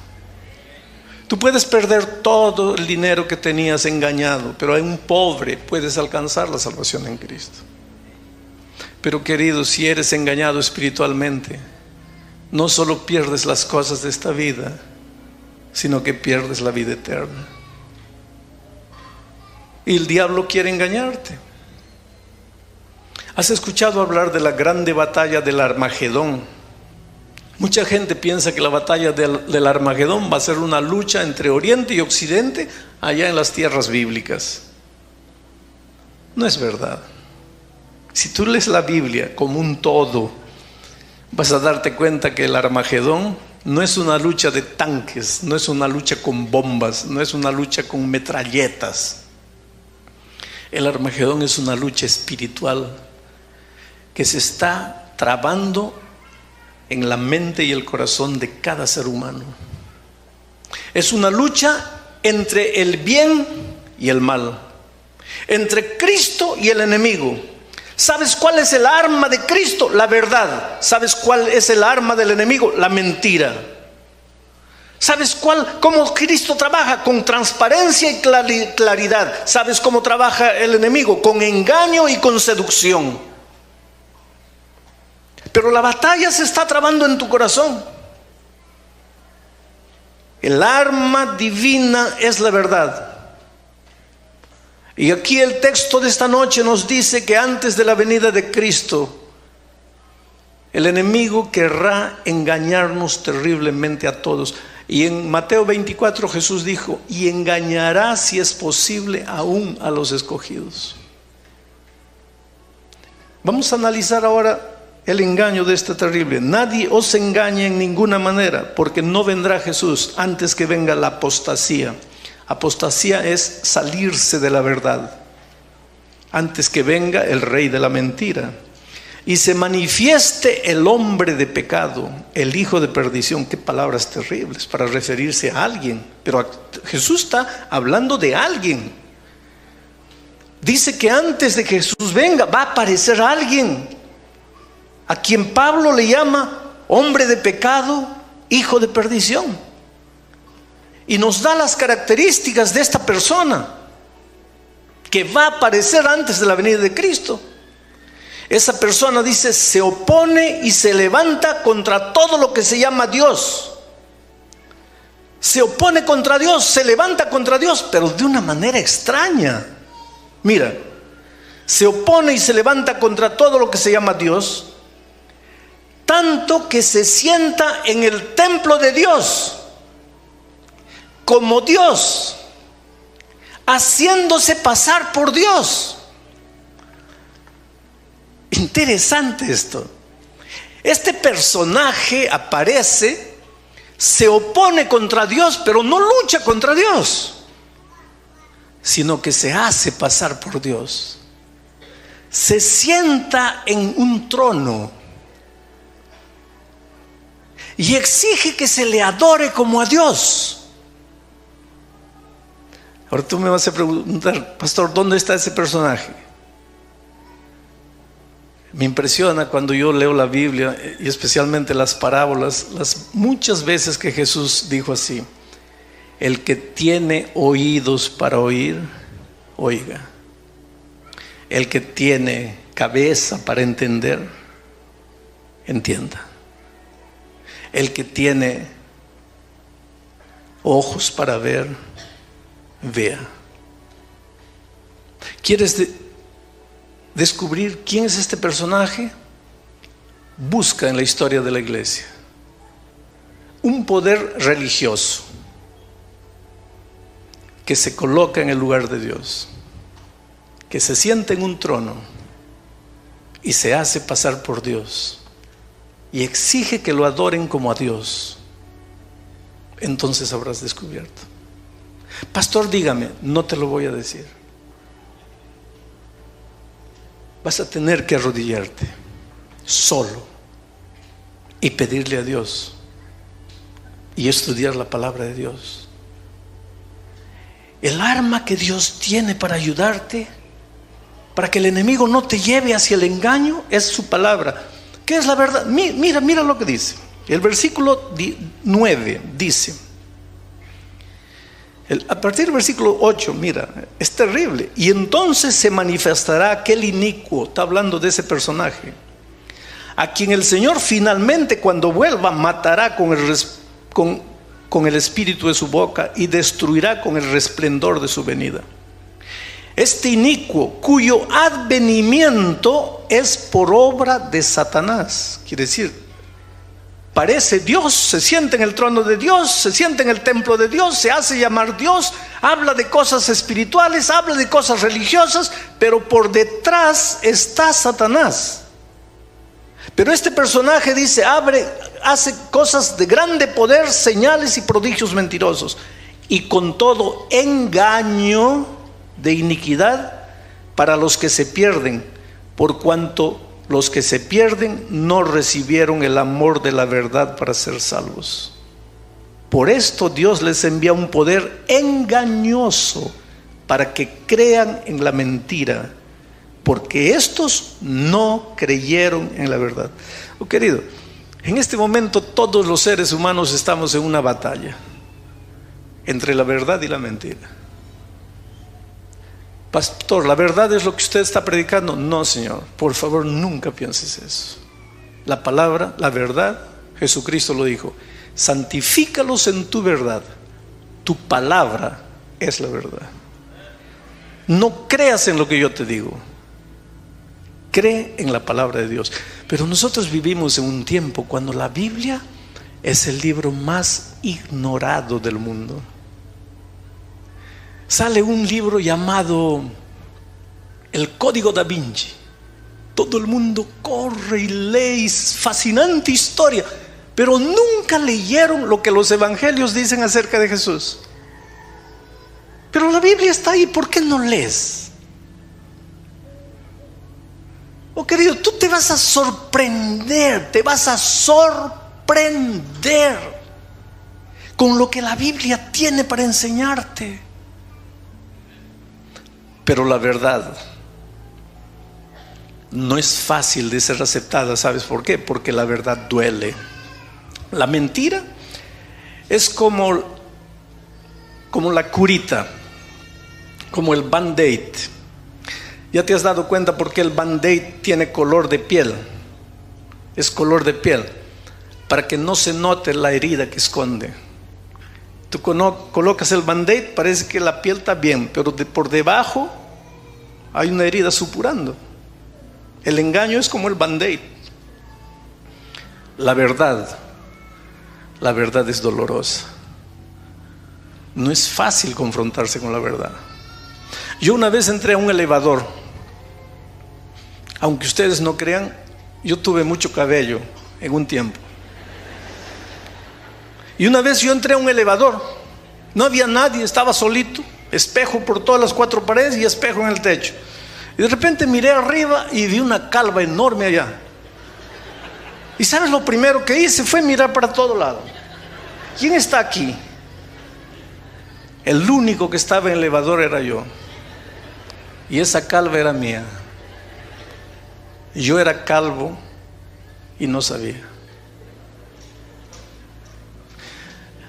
Tú puedes perder todo el dinero que tenías engañado, pero a un pobre puedes alcanzar la salvación en Cristo. Pero querido, si eres engañado espiritualmente, no solo pierdes las cosas de esta vida, sino que pierdes la vida eterna. Y el diablo quiere engañarte. ¿Has escuchado hablar de la grande batalla del Armagedón? Mucha gente piensa que la batalla del Armagedón va a ser una lucha entre Oriente y Occidente allá en las tierras bíblicas. No es verdad. Si tú lees la Biblia como un todo, vas a darte cuenta que el Armagedón no es una lucha de tanques, no es una lucha con bombas, no es una lucha con metralletas. El Armagedón es una lucha espiritual que se está trabando en la mente y el corazón de cada ser humano. Es una lucha entre el bien y el mal, entre Cristo y el enemigo. ¿Sabes cuál es el arma de Cristo? La verdad. ¿Sabes cuál es el arma del enemigo? La mentira. ¿Sabes cómo Cristo trabaja? Con transparencia y claridad. ¿Sabes cómo trabaja el enemigo? Con engaño y con seducción. Pero la batalla se está trabando en tu corazón. El arma divina es la verdad. Y aquí el texto de esta noche nos dice que antes de la venida de Cristo, el enemigo querrá engañarnos terriblemente a todos. Y en Mateo 24 Jesús dijo: y engañará, si es posible, aún a los escogidos. Vamos a analizar ahora el engaño de este terrible. Nadie os engañe en ninguna manera, porque no vendrá Jesús antes que venga la apostasía. Apostasía es salirse de la verdad, antes que venga el rey de la mentira y se manifieste el hombre de pecado, el hijo de perdición. Qué palabras terribles para referirse a alguien, pero Jesús está hablando de alguien. Dice que antes de que Jesús venga va a aparecer alguien a quien Pablo le llama hombre de pecado, hijo de perdición. Y nos da las características de esta persona que va a aparecer antes de la venida de Cristo. Esa persona, dice, se opone y se levanta contra todo lo que se llama Dios. Se opone contra Dios, se levanta contra Dios, pero de una manera extraña. Mira, se opone y se levanta contra todo lo que se llama Dios, tanto que se sienta en el templo de Dios, como Dios, haciéndose pasar por Dios. Interesante esto. Este personaje aparece, se opone contra Dios, pero no lucha contra Dios, sino que se hace pasar por Dios. Se sienta en un trono y exige que se le adore como a Dios. Ahora tú me vas a preguntar, pastor, ¿dónde está ese personaje? Me impresiona cuando yo leo la Biblia, y especialmente las parábolas, las muchas veces que Jesús dijo así: el que tiene oídos para oír, oiga. El que tiene cabeza para entender, entienda. El que tiene ojos para ver, vea. ¿Quieres descubrir quién es este personaje? Busca en la historia de la iglesia un poder religioso que se coloca en el lugar de Dios, que se sienta en un trono y se hace pasar por Dios y exige que lo adoren como a Dios. Entonces habrás descubierto. Pastor, dígame. No te lo voy a decir. Vas a tener que arrodillarte solo y pedirle a Dios y estudiar la palabra de Dios. El arma que Dios tiene para ayudarte, para que el enemigo no te lleve hacia el engaño, es su palabra. ¿Qué es la verdad? Mira lo que dice. El versículo 9 dice, a partir del versículo 8, mira, es terrible. Y entonces se manifestará aquel inicuo, está hablando de ese personaje, a quien el Señor finalmente, cuando vuelva, matará con el espíritu de su boca y destruirá con el resplendor de su venida. Este inicuo, cuyo advenimiento es por obra de Satanás, quiere decir, parece Dios, se sienta en el trono de Dios, se sienta en el templo de Dios, se hace llamar Dios, habla de cosas espirituales, habla de cosas religiosas, pero por detrás está Satanás. Pero este personaje dice, hace cosas de grande poder, señales y prodigios mentirosos, y con todo engaño de iniquidad para los que se pierden, por cuanto los que se pierden no recibieron el amor de la verdad para ser salvos. Por esto Dios les envía un poder engañoso para que crean en la mentira, porque estos no creyeron en la verdad. Oh, querido, en este momento todos los seres humanos estamos en una batalla entre la verdad y la mentira. Pastor, ¿la verdad es lo que usted está predicando? No, Señor, por favor, nunca pienses eso. La palabra, la verdad, Jesucristo lo dijo: santifícalos en tu verdad, tu palabra es la verdad. No creas en lo que yo te digo, cree en la palabra de Dios. Pero nosotros vivimos en un tiempo cuando la Biblia es el libro más ignorado del mundo. Sale un libro llamado El Código Da Vinci. Todo el mundo corre y lee, fascinante historia, pero nunca leyeron lo que los evangelios dicen acerca de Jesús. Pero la Biblia está ahí, ¿por qué no lees? Oh, querido, tú te vas a sorprender con lo que la Biblia tiene para enseñarte. Pero la verdad no es fácil de ser aceptada. ¿Sabes por qué? Porque la verdad duele. La mentira es como la curita, como el Band-Aid. ¿Ya te has dado cuenta por qué el Band-Aid tiene color de piel? Es color de piel, para que no se note la herida que esconde. Tú colocas el Band-Aid, parece que la piel está bien, pero por debajo hay una herida supurando. El engaño es como el Band-Aid. La verdad es dolorosa. No es fácil confrontarse con la verdad. Yo una vez entré a un elevador. Aunque ustedes no crean, yo tuve mucho cabello en un tiempo. Y una vez yo entré a un elevador. No había nadie, estaba solito. Espejo por todas las 4 paredes y espejo en el techo. Y de repente miré arriba y vi una calva enorme allá. ¿Y sabes lo primero que hice? Fue mirar para todo lado. ¿Quién está aquí? El único que estaba en el elevador era yo. Y esa calva era mía. Yo era calvo y no sabía.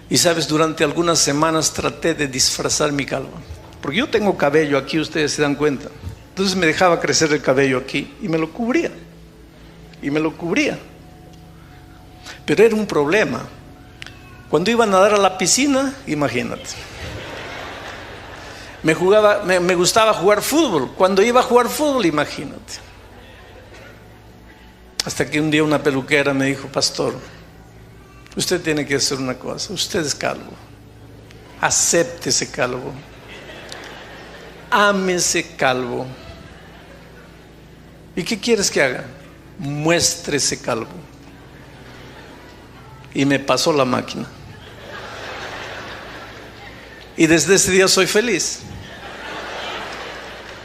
Y sabes, durante algunas semanas traté de disfrazar mi calva. Porque yo tengo cabello aquí, ustedes se dan cuenta. Entonces me dejaba crecer el cabello aquí y me lo cubría. Y me lo cubría. Pero era un problema. Cuando iba a nadar a la piscina, imagínate. Me gustaba jugar fútbol. Cuando iba a jugar fútbol, imagínate. Hasta que un día una peluquera me dijo: pastor, usted tiene que hacer una cosa. Usted es calvo. Acepte ese calvo. Ámese calvo. ¿Y qué quieres que haga? Muestre ese calvo. Y me pasó la máquina. Y desde ese día soy feliz.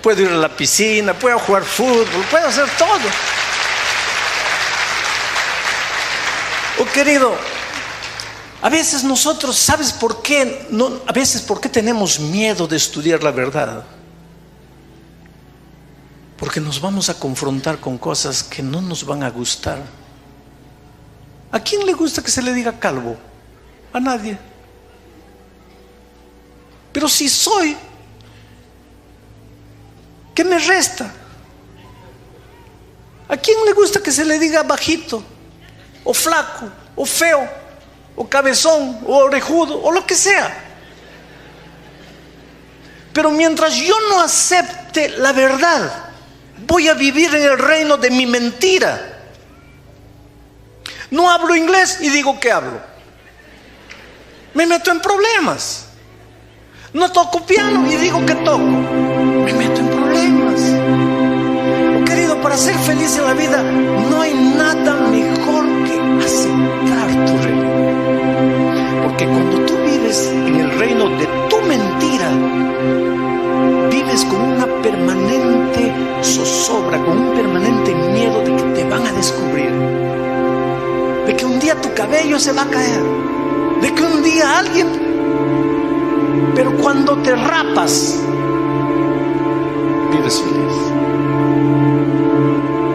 Puedo ir a la piscina, puedo jugar fútbol, puedo hacer todo. Oh querido, a veces nosotros, ¿sabes por qué? A veces, ¿por qué tenemos miedo de estudiar la verdad? Porque nos vamos a confrontar con cosas que no nos van a gustar. ¿A quién le gusta que se le diga calvo? A nadie. Pero si soy, ¿qué me resta? ¿A quién le gusta que se le diga bajito, o flaco, o feo, o cabezón, o orejudo, o lo que sea? Pero mientras yo no acepte la verdad, voy a vivir en el reino de mi mentira. No hablo inglés y digo que hablo. Me meto en problemas. No toco piano y digo que toco. Me meto en problemas. Oh, querido, para ser feliz en la vida no hay nada mejor que aceptar tu realidad. Porque cuando tú vives en el reino de tu mentira, vives con una permanente zozobra, con un permanente miedo de que te van a descubrir, de que un día tu cabello se va a caer, de que un día alguien... Pero cuando te rapas, vives feliz.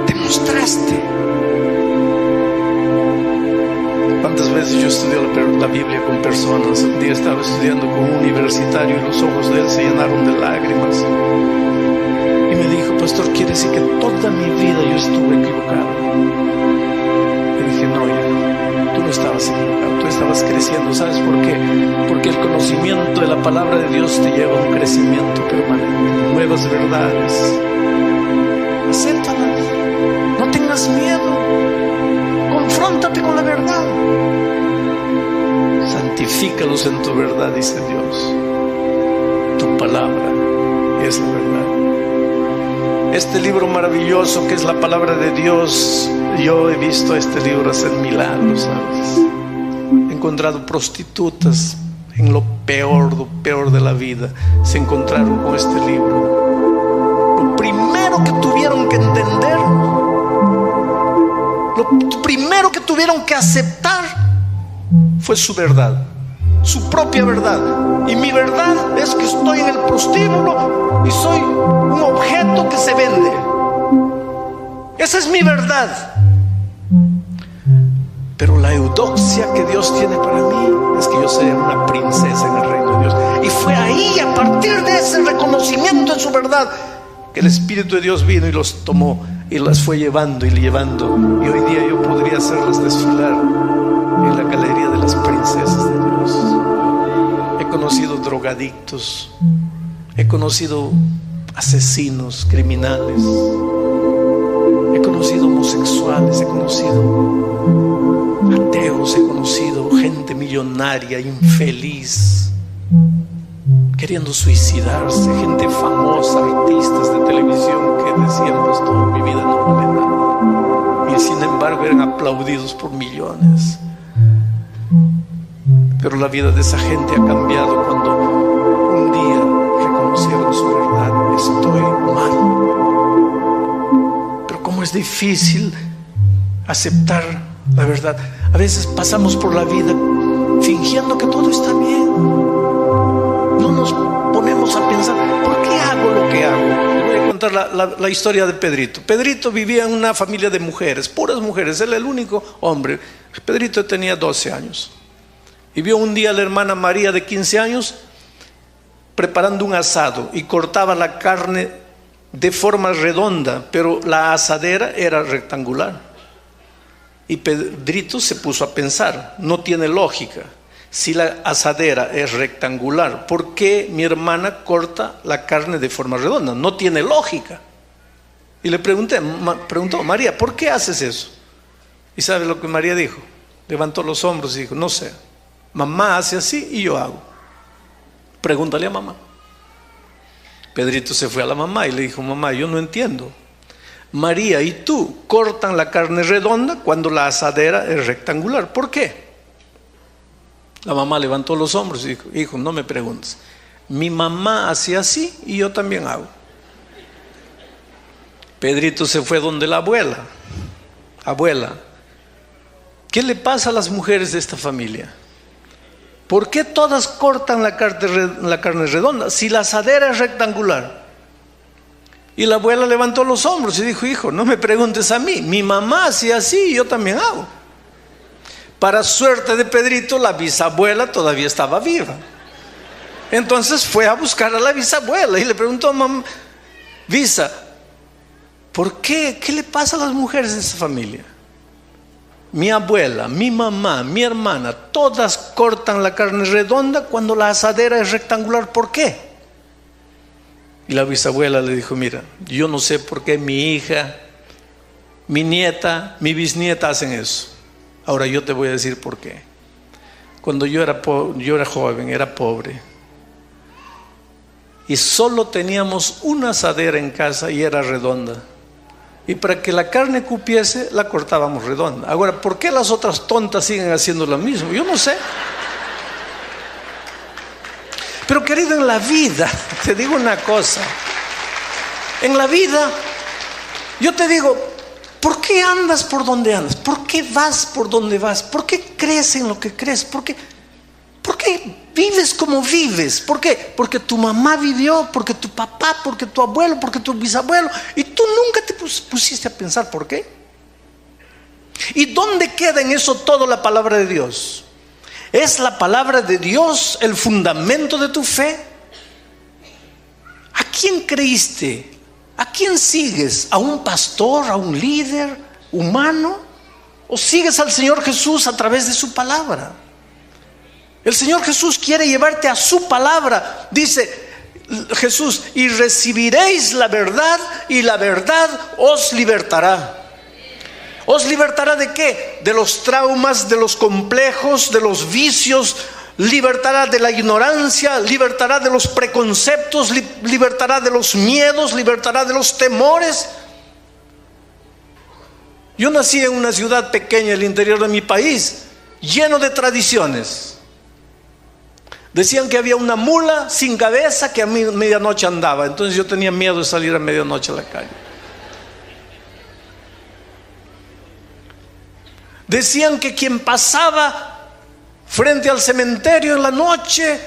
Te mostraste. ¿Cuántas veces yo estudié la Biblia con personas? Un día estaba estudiando con un universitario y los ojos de él se llenaron de lágrimas. Y me dijo: pastor, ¿quiere decir que toda mi vida yo estuve equivocado? Le dije: no, hijo, tú no estabas equivocado, tú estabas creciendo. ¿Sabes por qué? Porque el conocimiento de la palabra de Dios te lleva a un crecimiento permanente, nuevas verdades. Acéptalas, no tengas miedo, confróntate con la verdad. Santifícalos en tu verdad, dice Dios. Tu palabra es la verdad. Este libro maravilloso que es la palabra de Dios, yo he visto este libro hacer milagros, ¿sabes? He encontrado prostitutas en lo peor de la vida. Se encontraron con este libro. Lo primero que tuvieron que entender, lo primero que tuvieron que aceptar fue su verdad, su propia verdad. Y mi verdad es que estoy en el prostíbulo y soy un objeto que se vende. Esa es mi verdad. Pero la eudoxia que Dios tiene para mí es que yo sea una princesa en el reino de Dios. Y fue ahí, a partir de ese reconocimiento en su verdad, que el Espíritu de Dios vino y los tomó y las fue llevando y llevando. Y hoy día yo podría hacerlas desfilar en la galería de las princesas de Dios. He conocido drogadictos, he conocido asesinos, criminales, he conocido homosexuales, he conocido ateos, he conocido gente millonaria, infeliz, queriendo suicidarse, gente famosa, artistas de televisión que decían: pastor, mi vida no vale nada, y sin embargo eran aplaudidos por millones. Pero la vida de esa gente ha cambiado cuando un día reconocieron su verdad: estoy mal. Pero cómo es difícil aceptar la verdad. A veces pasamos por la vida fingiendo que todo está bien. No nos ponemos a pensar: ¿por qué hago lo que hago? Les voy a contar la historia de Pedrito. Pedrito vivía en una familia de mujeres, puras mujeres. Él era el único hombre. Pedrito tenía 12 años. Y vio un día a la hermana María de 15 años preparando un asado y cortaba la carne de forma redonda, pero la asadera era rectangular. Y Pedrito se puso a pensar: no tiene lógica. Si la asadera es rectangular, ¿por qué mi hermana corta la carne de forma redonda? No tiene lógica. Y le preguntó: María, ¿por qué haces eso? ¿Y sabe lo que María dijo? Levantó los hombros y dijo: no sé, mamá hace así y yo hago. Pregúntale a mamá. Pedrito se fue a la mamá y le dijo: mamá, yo no entiendo. María y tú cortan la carne redonda cuando la asadera es rectangular. ¿Por qué? La mamá levantó los hombros y dijo: hijo, no me preguntes. Mi mamá hacía así y yo también hago. Pedrito se fue donde la abuela. Abuela, ¿qué le pasa a las mujeres de esta familia? ¿Por qué todas cortan la carne redonda si la asadera es rectangular? Y la abuela levantó los hombros y dijo: hijo, no me preguntes a mí. Mi mamá hacía así y yo también hago. Para suerte de Pedrito, la bisabuela todavía estaba viva. Entonces fue a buscar a la bisabuela y le preguntó: mamá, Bisa, ¿por qué? ¿Qué le pasa a las mujeres de esa familia? Mi abuela, mi mamá, mi hermana, todas cortan la carne redonda cuando la asadera es rectangular. ¿Por qué? Y la bisabuela le dijo: mira, yo no sé por qué mi hija, mi nieta, mi bisnieta hacen eso. Ahora yo te voy a decir por qué. Cuando yo era joven, era pobre, y solo teníamos una asadera en casa y era redonda. Y para que la carne cupiese, la cortábamos redonda. Ahora, ¿por qué las otras tontas siguen haciendo lo mismo? Yo no sé. Pero querido, en la vida, te digo una cosa. En la vida, yo te digo: ¿por qué andas por donde andas? ¿Por qué vas por donde vas? ¿Por qué crees en lo que crees? ¿Por qué vives como vives? ¿Por qué? Porque tu mamá vivió, porque tu papá, porque tu abuelo, porque tu bisabuelo, y tú nunca te pusiste a pensar por qué. ¿Y dónde queda en eso todo la palabra de Dios? ¿Es la palabra de Dios el fundamento de tu fe? ¿A quién creíste? ¿A quién sigues? ¿A un pastor? ¿A un líder humano? ¿O sigues al Señor Jesús a través de su palabra? El Señor Jesús quiere llevarte a su palabra. Dice Jesús: y recibiréis la verdad, y la verdad os libertará. ¿Os libertará de qué? De los traumas, de los complejos, de los vicios. Libertará de la ignorancia, libertará de los preconceptos, libertará de los miedos, libertará de los temores. Yo nací en una ciudad pequeña, en el interior de mi país, lleno de tradiciones. Decían que había una mula sin cabeza que a medianoche andaba. Entonces yo tenía miedo de salir a medianoche a la calle. Decían que quien pasaba frente al cementerio en la noche,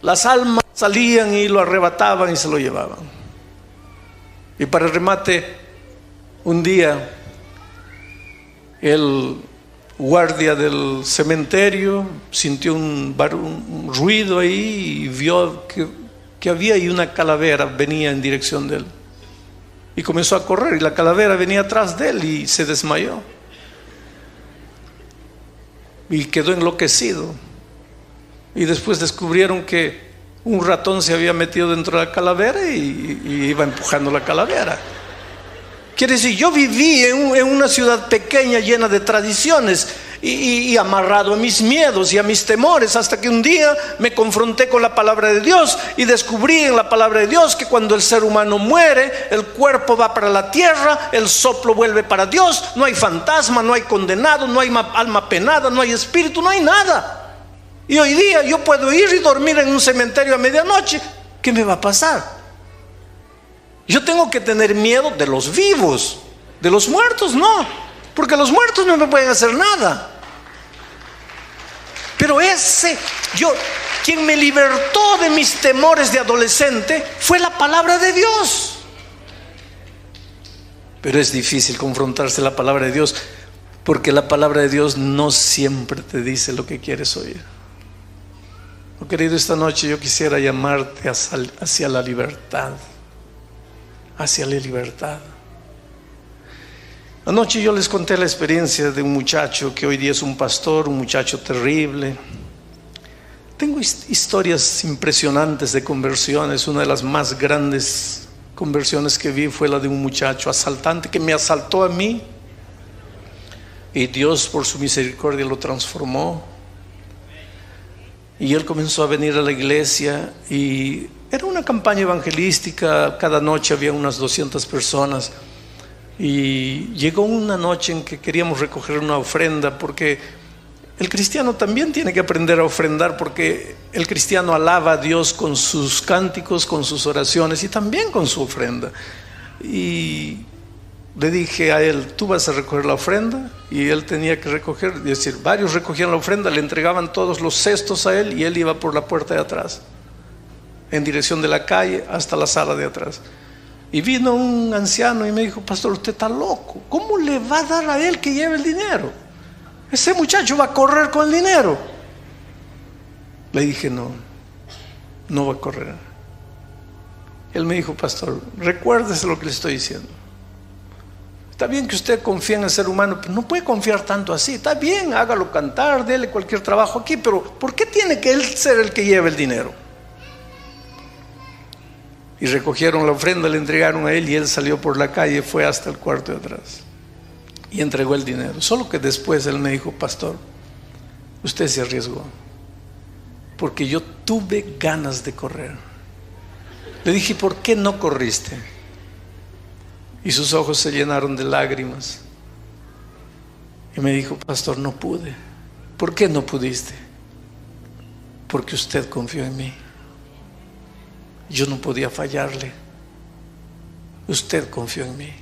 las almas salían y lo arrebataban y se lo llevaban. Y para remate, un día el guardia del cementerio sintió un ruido ahí y vio que había ahí una calavera, venía en dirección de él. y comenzó a correr, y la calavera venía atrás de él y se desmayó y quedó enloquecido. Y después descubrieron que un ratón se había metido dentro de la calavera y iba empujando la calavera. Quiere decir, yo viví en una ciudad pequeña llena de tradiciones y amarrado a mis miedos y a mis temores, hasta que un día me confronté con la palabra de Dios y descubrí en la palabra de Dios que cuando el ser humano muere, el cuerpo va para la tierra, el soplo vuelve para Dios, no hay fantasma, no hay condenado, no hay alma penada, no hay espíritu, no hay nada. Y hoy día yo puedo ir y dormir en un cementerio a medianoche. ¿Qué me va a pasar? Yo tengo que tener miedo de los vivos, de los muertos no, porque los muertos no me pueden hacer nada. Pero quien me libertó de mis temores de adolescente fue la palabra de Dios. Pero es difícil confrontarse la palabra de Dios, porque la palabra de Dios no siempre te dice lo que quieres oír. Oh, querido, esta noche yo quisiera llamarte hacia la libertad. Hacia la libertad. Anoche yo les conté la experiencia de un muchacho que hoy día es un pastor, un muchacho terrible. Tengo historias impresionantes de conversiones. Una de las más grandes conversiones que vi fue la de un muchacho asaltante que me asaltó a mí, y Dios por su misericordia lo transformó, y él comenzó a venir a la iglesia, y era una campaña evangelística. Cada noche había unas 200 personas. Y llegó una noche en que queríamos recoger una ofrenda, porque el cristiano también tiene que aprender a ofrendar, porque el cristiano alaba a Dios con sus cánticos, con sus oraciones y también con su ofrenda. Y le dije a él: tú vas a recoger la ofrenda. Y él tenía que recoger, es decir, varios recogían la ofrenda, le entregaban todos los cestos a él, y él iba por la puerta de atrás, en dirección de la calle hasta la sala de atrás. Y vino un anciano y me dijo: pastor, usted está loco, ¿cómo le va a dar a él que lleve el dinero? Ese muchacho va a correr con el dinero. Le dije: no va a correr. Él me dijo: pastor, recuérdese lo que le estoy diciendo. Está bien que usted confía en el ser humano, pero no puede confiar tanto así. Está bien, hágalo cantar, dele cualquier trabajo aquí, pero ¿por qué tiene que él ser el que lleve el dinero? Y recogieron la ofrenda, le entregaron a él, y él salió por la calle, fue hasta el cuarto de atrás y entregó el dinero. Solo que después él me dijo: pastor, usted se arriesgó, porque yo tuve ganas de correr. Le dije: ¿por qué no corriste? Y sus ojos se llenaron de lágrimas y me dijo: pastor, no pude. ¿Por qué no pudiste? Porque usted confió en mí. Yo no podía fallarle. Usted confió en mí.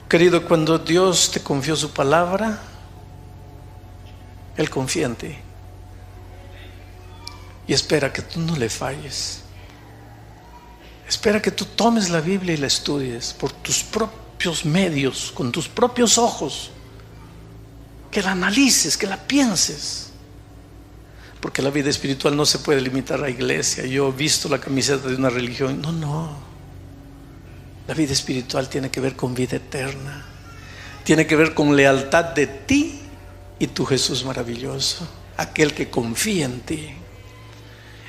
Querido, cuando Dios te confió su palabra, Él confía en ti y espera que tú no le falles. Espera que tú tomes la Biblia y la estudies por tus propios medios, con tus propios ojos, que la analices, que la pienses. Porque la vida espiritual no se puede limitar a la iglesia. Yo he visto la camiseta de una religión. No. La vida espiritual tiene que ver con vida eterna. Tiene que ver con lealtad de ti y tu Jesús maravilloso, aquel que confía en ti.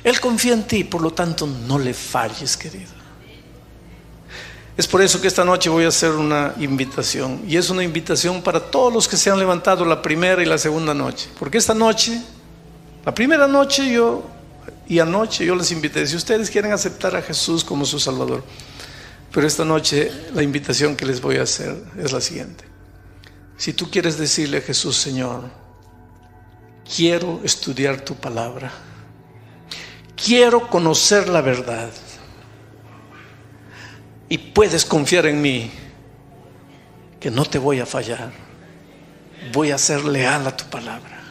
Él confía en ti, por lo tanto no le falles, querido. Es por eso que esta noche voy a hacer una invitación, y es una invitación para todos los que se han levantado la primera y la segunda noche. Porque esta noche, la primera noche anoche yo les invité, si ustedes quieren aceptar a Jesús como su Salvador. Pero esta noche la invitación que les voy a hacer es la siguiente: si tú quieres decirle a Jesús: Señor, quiero estudiar tu palabra, quiero conocer la verdad, y puedes confiar en mí, que no te voy a fallar, voy a ser leal a tu palabra.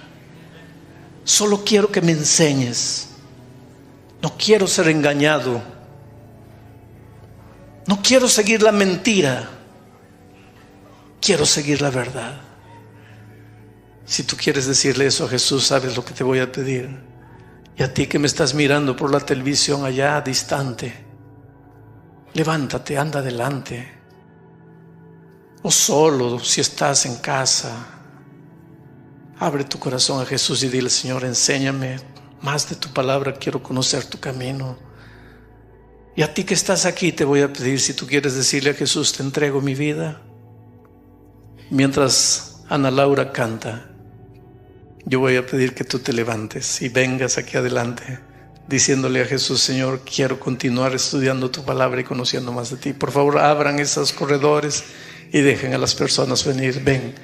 Solo quiero que me enseñes. No quiero ser engañado. No quiero seguir la mentira. Quiero seguir la verdad. Si tú quieres decirle eso a Jesús, sabes lo que te voy a pedir. Y a ti que me estás mirando por la televisión allá distante, levántate, anda adelante. O solo, si estás en casa, abre tu corazón a Jesús y dile: Señor, enséñame más de tu palabra, quiero conocer tu camino. Y a ti que estás aquí te voy a pedir, si tú quieres decirle a Jesús: te entrego mi vida. Mientras Ana Laura canta, yo voy a pedir que tú te levantes y vengas aquí adelante diciéndole a Jesús: Señor, quiero continuar estudiando tu palabra y conociendo más de ti. Por favor, abran esos corredores y dejen a las personas venir. Ven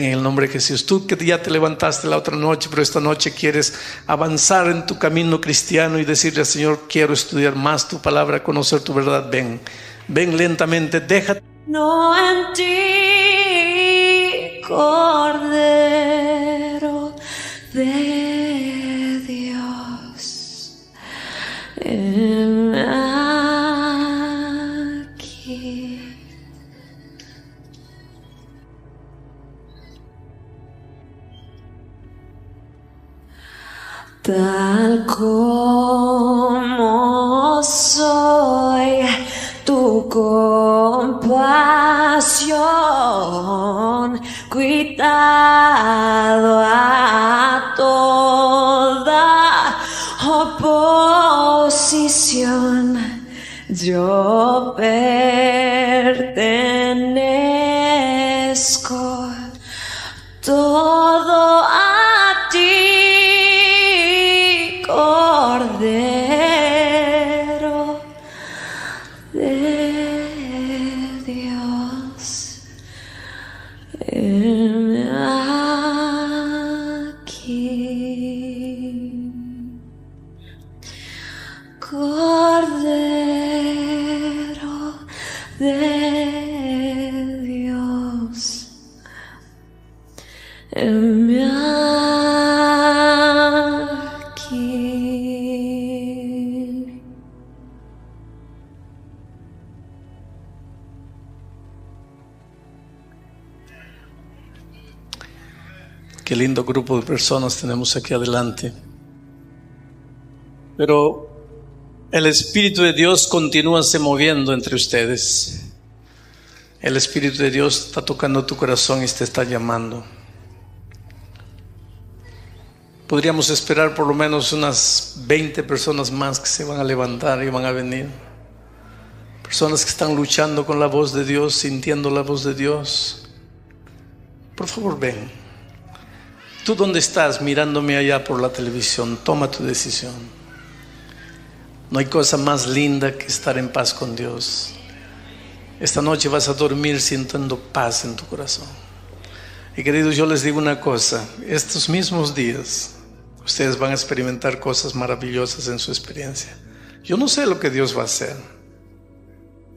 en el nombre de Jesús. Tú que ya te levantaste la otra noche, pero esta noche quieres avanzar en tu camino cristiano y decirle al Señor: quiero estudiar más tu palabra, conocer tu verdad. Ven lentamente, déjate. No en ti, Cordero de Dios, aquí. Tal como soy, tu compasión, cuidado a toda oposición, yo pertenezco todo a ti, Cordero de Dios, heme aquí. Cordero de Dios, heme aquí. Qué lindo grupo de personas tenemos aquí adelante. Pero el Espíritu de Dios continúa se moviendo entre ustedes. El Espíritu de Dios está tocando tu corazón y te está llamando. Podríamos esperar por lo menos unas 20 personas más que se van a levantar y van a venir. Personas que están luchando con la voz de Dios, sintiendo la voz de Dios. Por favor, ven. Tú donde estás mirándome allá por la televisión, toma tu decisión. No hay cosa más linda que estar en paz con Dios. Esta noche vas a dormir sintiendo paz en tu corazón. Y queridos, yo les digo una cosa: estos mismos días ustedes van a experimentar cosas maravillosas en su experiencia. Yo no sé lo que Dios va a hacer,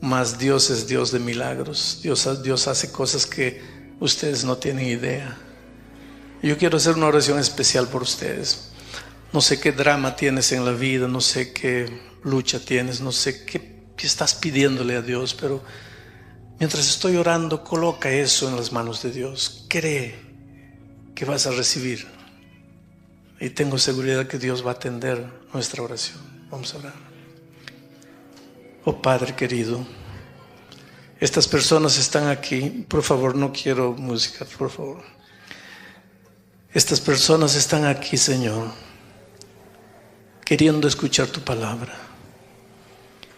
mas Dios es Dios de milagros. Dios hace cosas que ustedes no tienen idea. Yo quiero hacer una oración especial por ustedes. No sé qué drama tienes en la vida, no sé qué lucha tienes, no sé qué estás pidiéndole a Dios, pero mientras estoy orando, coloca eso en las manos de Dios. Cree que vas a recibir. Y tengo seguridad que Dios va a atender nuestra oración. Vamos a orar. Oh Padre querido, estas personas están aquí. Por favor, no quiero música, por favor. Estas personas están aquí, Señor, queriendo escuchar tu palabra.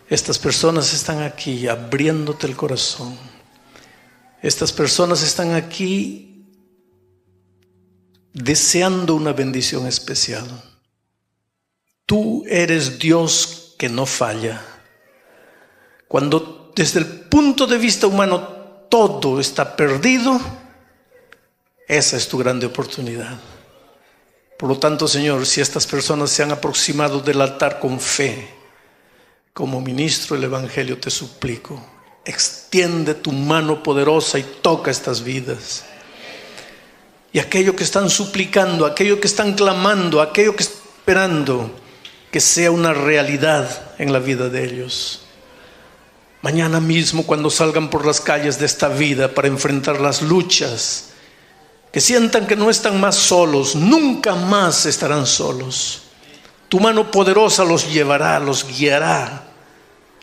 Estas personas están aquí abriéndote el corazón. Estas personas están aquí deseando una bendición especial. Tú eres Dios que no falla. Cuando desde el punto de vista humano todo está perdido, esa es tu grande oportunidad. Por lo tanto, Señor, si estas personas se han aproximado del altar con fe, como ministro del Evangelio te suplico, extiende tu mano poderosa y toca estas vidas. Y aquello que están suplicando, aquello que están clamando, aquello que están esperando, que sea una realidad en la vida de ellos. Mañana mismo, cuando salgan por las calles de esta vida para enfrentar las luchas, que sientan que no están más solos, nunca más estarán solos. Tu mano poderosa los llevará, los guiará.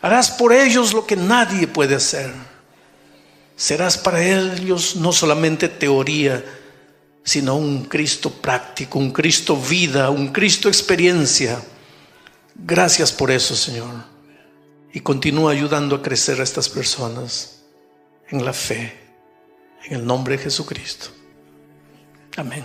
Harás por ellos lo que nadie puede hacer. Serás para ellos no solamente teoría, sino un Cristo práctico, un Cristo vida, un Cristo experiencia. Gracias por eso, Señor. Y continúa ayudando a crecer a estas personas en la fe, en el nombre de Jesucristo. Amén.